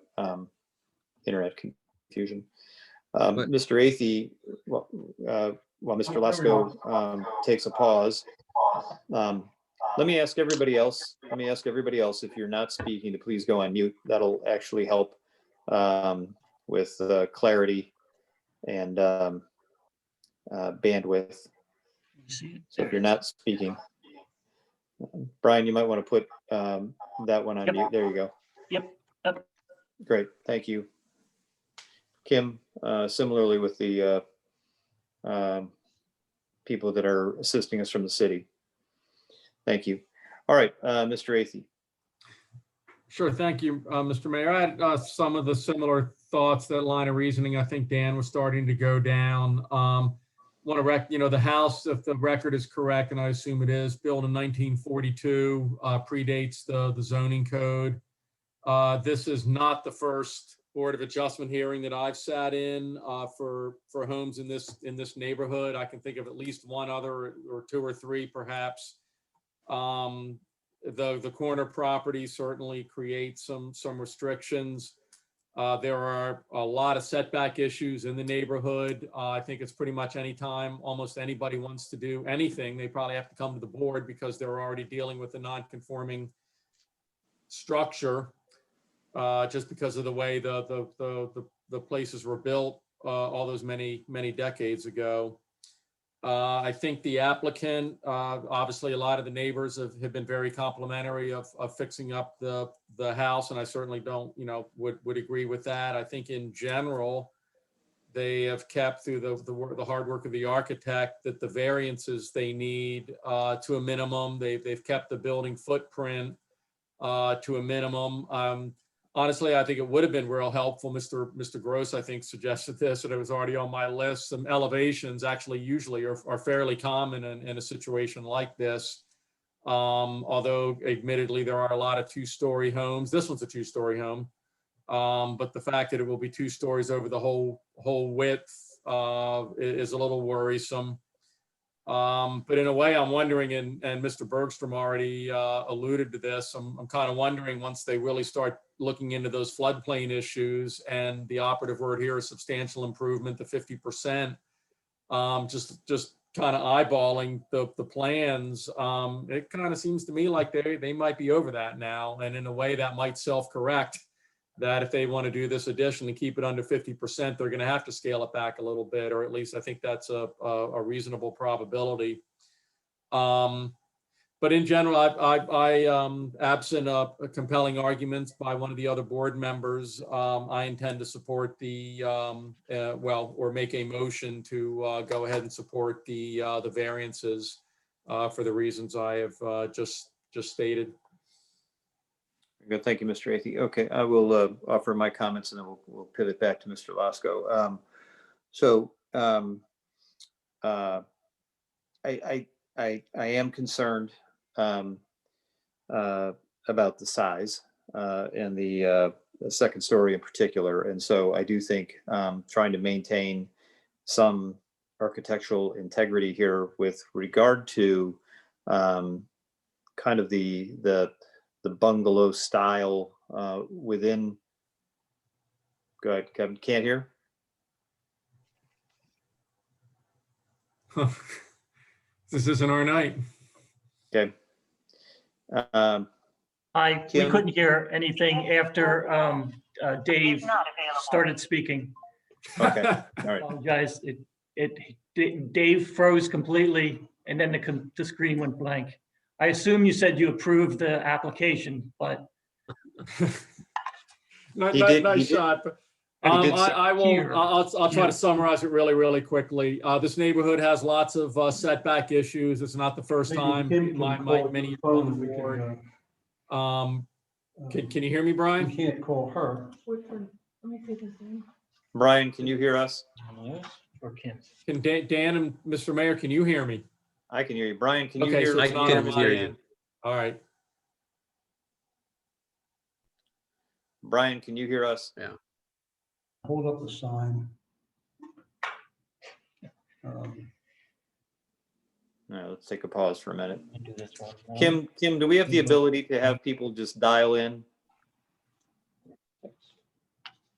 internet confusion. Mr. Athey, while Mr. Lasko takes a pause, let me ask everybody else, if you're not speaking, to please go on mute. That'll actually help with clarity and bandwidth. You see it? So if you're not speaking, Brian, you might want to put that one on Yep. mute. There you go. Yep. Great, thank you. Kim, similarly with the people that are assisting us from the city. Thank you. All right, Mr. Athey. Sure, thank you, Mr. Mayor. I had some of the similar thoughts, that line of reasoning I think Dan was starting to go down. Want to the house, if the record is correct, and I assume it is, built in 1942, predates the zoning code. This is not the first Board of Adjustment hearing that I've sat in for homes in this neighborhood. I can think of at least one other, or two or three perhaps. The corner property certainly creates some restrictions. There are a lot of setback issues in the neighborhood. I think it's pretty much anytime almost anybody wants to do anything, they probably have to come to the board because they're already dealing with a non-conforming structure, just because of the way the places were built all those many decades ago. I think the applicant, obviously a lot of the neighbors have been very complimentary of fixing up the house, and I certainly don't, would agree with that. I think in general, they have kept through the hard work of the architect that the variances they need to a minimum. They've kept the building footprint to a minimum. Honestly, I think it would have been real helpful. Mr. Gross, I think, suggested this, and it was already on my list. Some elevations actually usually are fairly common in a situation like this. Although admittedly, there are a lot of two-story homes. This one's a two-story home. But the fact that it will be 2 stories over the whole width is a little worrisome. But in a way, I'm wondering, and Mr. Bergstrom already alluded to this, I'm kind of wondering, once they really start looking into those floodplain issues, and the operative word here is substantial improvement to 50%, just kind of eyeballing the plans, it kind of seems to me like they might be over that now. And in a way that might self-correct, that if they want to do this addition and keep it under 50%, they're going to have to scale it back a little bit, or at least I think that's a reasonable probability. But in general, absent compelling arguments by one of the other board members, I intend to support or make a motion to go ahead and support the variances for the reasons I have just stated. Good, thank you, Mr. Athey. Okay, I will offer my comments, and then we'll pivot back to Mr. Lasko. I am concerned about the size and the second story in particular, and so I do think trying to maintain some architectural integrity here with regard to kind of the bungalow style within. Go ahead, Kevin. Can't hear? This isn't our night. Okay. We Kim? couldn't hear anything after Dave started speaking. Okay, all right. Apologize. Dave froze completely and then the screen went blank. I assume you said you approved the application, but He did- Nice he did- shot. But, he did say I will, here. I'll try Here. to summarize it really, really quickly. This neighborhood has lots of setback issues. It's not the first time. Maybe Kim can call Many the people on phone, the we board. can, Can you hear me, Brian? we can't call her. Let me see this thing. Brian, can you hear us? Or Kim. Can Dan and Mr. Mayor, can you hear me? I can hear you. Brian, can you Okay, hear? so us? it's not on my end. All right. Brian, can you hear us? Hold up the sign. All right, let's take a pause for a minute. Do this one. Kim, do we have the ability to have people just dial in?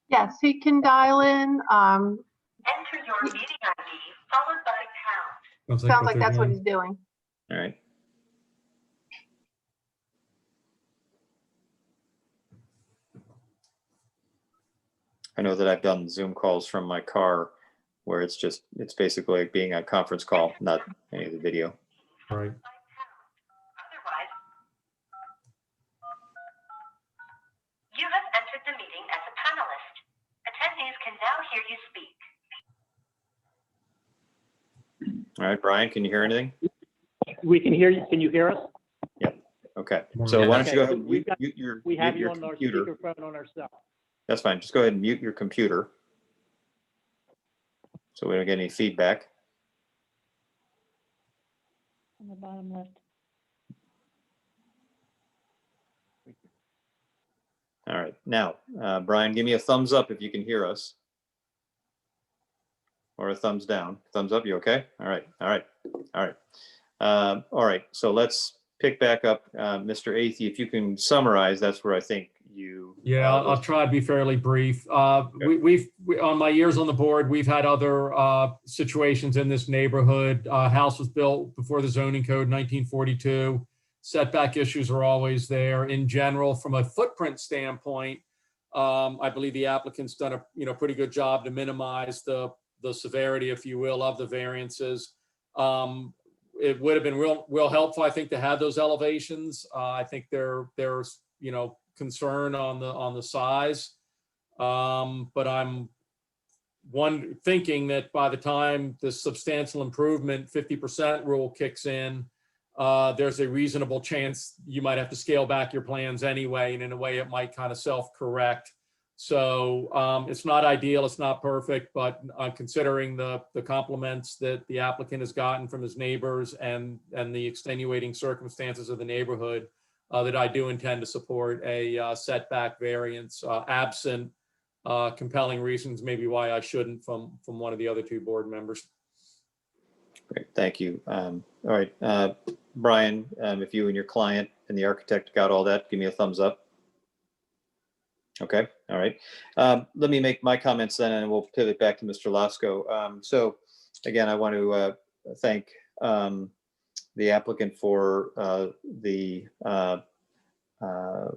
Yes, he can dial in. Enter your meeting ID followed by pound. Sounds like that's what he's doing. All right. I know that I've done Zoom calls from my car where it's basically like being a conference call, not any of the video. Right. Otherwise, you have entered the meeting as a panelist. Attendees can now hear you speak. All right, Brian, can you hear anything? We can hear you. Can you hear us? Okay, so why don't you go ahead and We've mute your We have mute you your on our computer. speakerphone on our cell. That's fine. Just go ahead and mute your computer. So we don't get any feedback. On the bottom left. All right, now, Brian, give me a thumbs up if you can hear us. Or a thumbs down. Thumbs up, you okay? All right, all right, all right. All right, so let's pick back up. Mr. Athey, if you can summarize, that's where I think you. Yeah, I'll try to be fairly brief. We've on my years on the board, we've had other situations in this neighborhood. House was built before the zoning code, 1942. Setback issues are always there. In general, from a footprint standpoint, I believe the applicant's done a pretty good job to minimize the severity, if you will, of the variances. It would have been real helpful, I think, to have those elevations. I think there's concern on the size, but I'm thinking that by the time the substantial improvement 50% rule kicks in, there's a reasonable chance you might have to scale back your plans anyway, and in a way it might kind of self-correct. So it's not ideal, it's not perfect, but considering the compliments that the applicant has gotten from his neighbors and the extenuating circumstances of the neighborhood, that I do intend to support a setback variance, absent compelling reasons, maybe why I shouldn't, from one of the other two board members. Great, thank you. All right, Brian, if you and your client and the architect got all that, give me a thumbs up. Okay, all right. Let me make my comments then, and we'll pivot back to Mr. Lasco. So again, I want to thank the applicant for the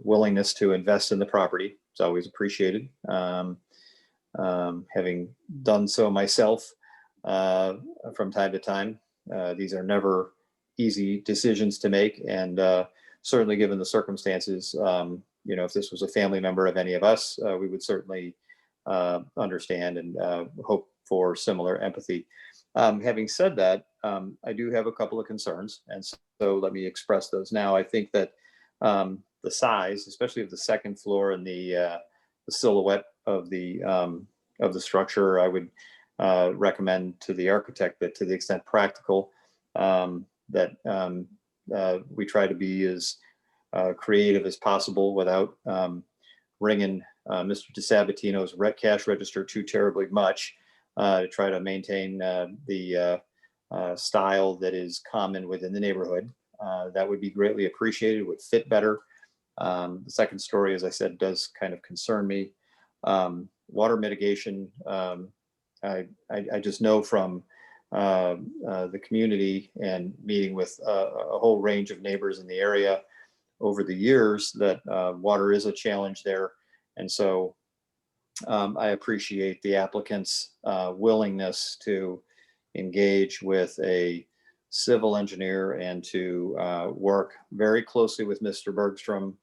willingness to invest in the property. It's always appreciated. Having done so myself from time to time, these are never easy decisions to make, and certainly given the circumstances, if this was a family member of any of us, we would certainly understand and hope for similar empathy. Having said that, I do have a couple of concerns, and so let me express those now. I think that the size, especially of the second floor and the silhouette of the structure, I would recommend to the architect that, to the extent practical, that we try to be as creative as possible without ringing Mr. DeSabatino's cash register too terribly much, to try to maintain the style that is common within the neighborhood. that would be greatly appreciated, would fit better. The second story, as I said, does kind of concern me. Water mitigation, I just know from the community and meeting with a whole range of neighbors in the area over the years that water is a challenge there. And so I appreciate the applicant's willingness to engage with a civil engineer and to work very closely with Mr. Bergstrom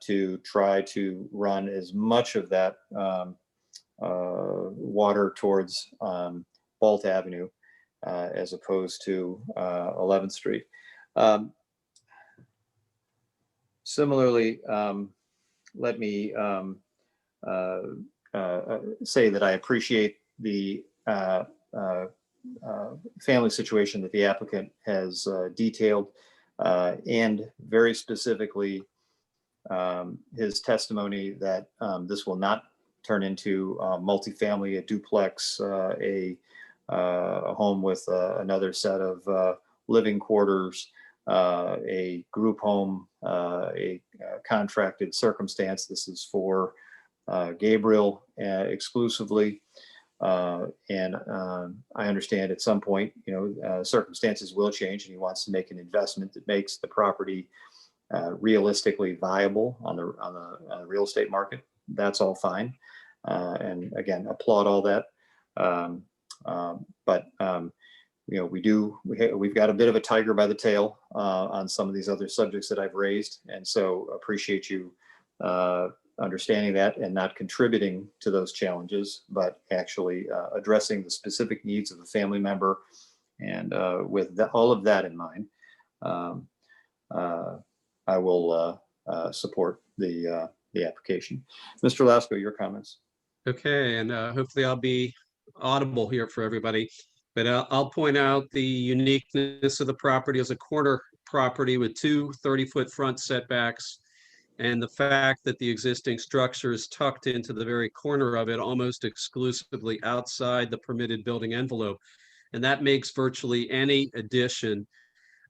to try to run as much of that water towards Baldt Avenue as opposed to 11th Street. Similarly, let me say that I appreciate the family situation that the applicant has detailed, and very specifically his testimony that this will not turn into multifamily, a duplex, a home with another set of living quarters, a group home, a contracted circumstance. This is for Gabriel exclusively. And I understand at some point, circumstances will change and he wants to make an investment that makes the property realistically viable on the real estate market. That's all fine. And again, applaud all that. But we've got a bit of a tiger by the tail on some of these other subjects that I've raised. And so appreciate you understanding that and not contributing to those challenges, but actually addressing the specific needs of a family member. And with all of that in mind, I will support the application. Mr. Lasko, your comments. Okay, and hopefully I'll be audible here for everybody. But I'll point out the uniqueness of the property as a corner property with two 30-foot front setbacks, and the fact that the existing structure is tucked into the very corner of it, almost exclusively outside the permitted building envelope. And that makes virtually any addition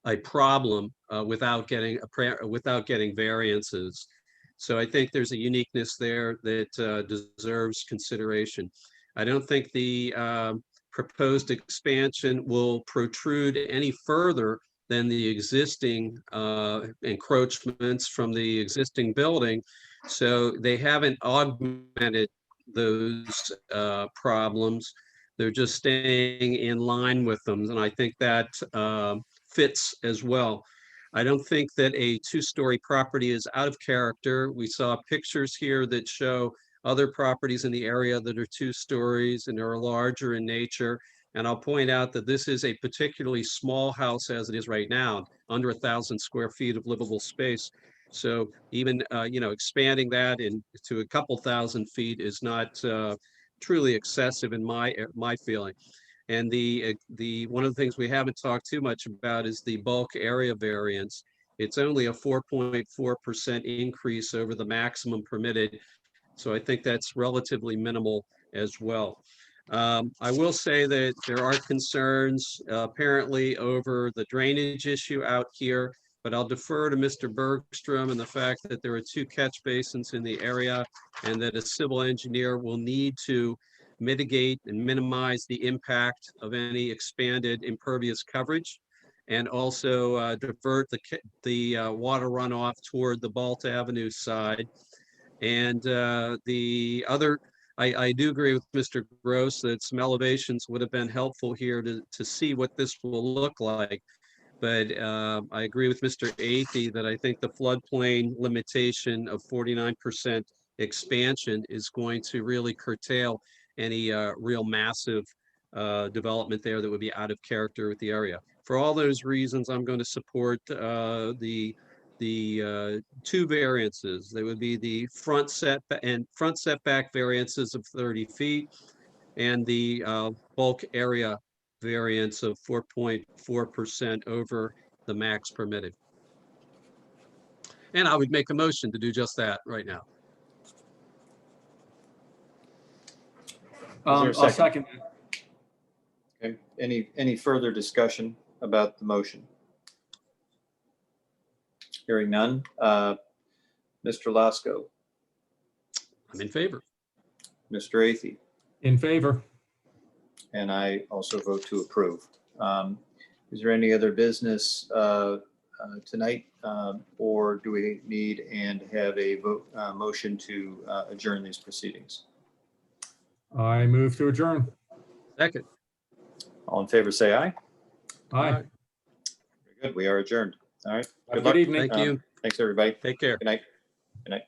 a problem without getting variances. So I think there's a uniqueness there that deserves consideration. I don't think the proposed expansion will protrude any further than the existing encroachments from the existing building. So they haven't augmented those problems. They're just staying in line with them. And I think that fits as well. I don't think that a two-story property is out of character. We saw pictures here that show other properties in the area that are 2 stories and are larger in nature. And I'll point out that this is a particularly small house as it is right now, under 1,000 square feet of livable space. So even, expanding that to a couple thousand feet is not truly excessive in my feeling. And the one of the things we haven't talked too much about is the bulk area variance. It's only a 4.4% increase over the maximum permitted. So I think that's relatively minimal as well. I will say that there are concerns apparently over the drainage issue out here, but I'll defer to Mr. Bergstrom and the fact that there are 2 catch basins in the area and that a civil engineer will need to mitigate and minimize the impact of any expanded impervious coverage, and also divert the water runoff toward the Baldt Avenue side. And the other, I do agree with Mr. Gross that some elevations would have been helpful here to see what this will look like. But I agree with Mr. Athey that I think the floodplain limitation of 49% expansion is going to really curtail any real massive development there that would be out of character with the area. For all those reasons, I'm going to support the 2 variances. They would be the front setback variances of 30 feet and the bulk area variance of 4.4% over the max permitted. And I would make a motion to do just that right now. I'll second. that. Okay. Any further discussion about the motion? Hearing none. Mr. Lasko, I'm in favor. Mr. Athey, In favor. and I also vote to approve. Is there any other business tonight, or do we need and have a vote, motion to adjourn these proceedings? I move to adjourn. Second. All in favor, say aye. Aye. Very good. We are adjourned. All right. Have a Good luck. good evening. Thank you. Thanks, everybody. Take care. Good night. Good night.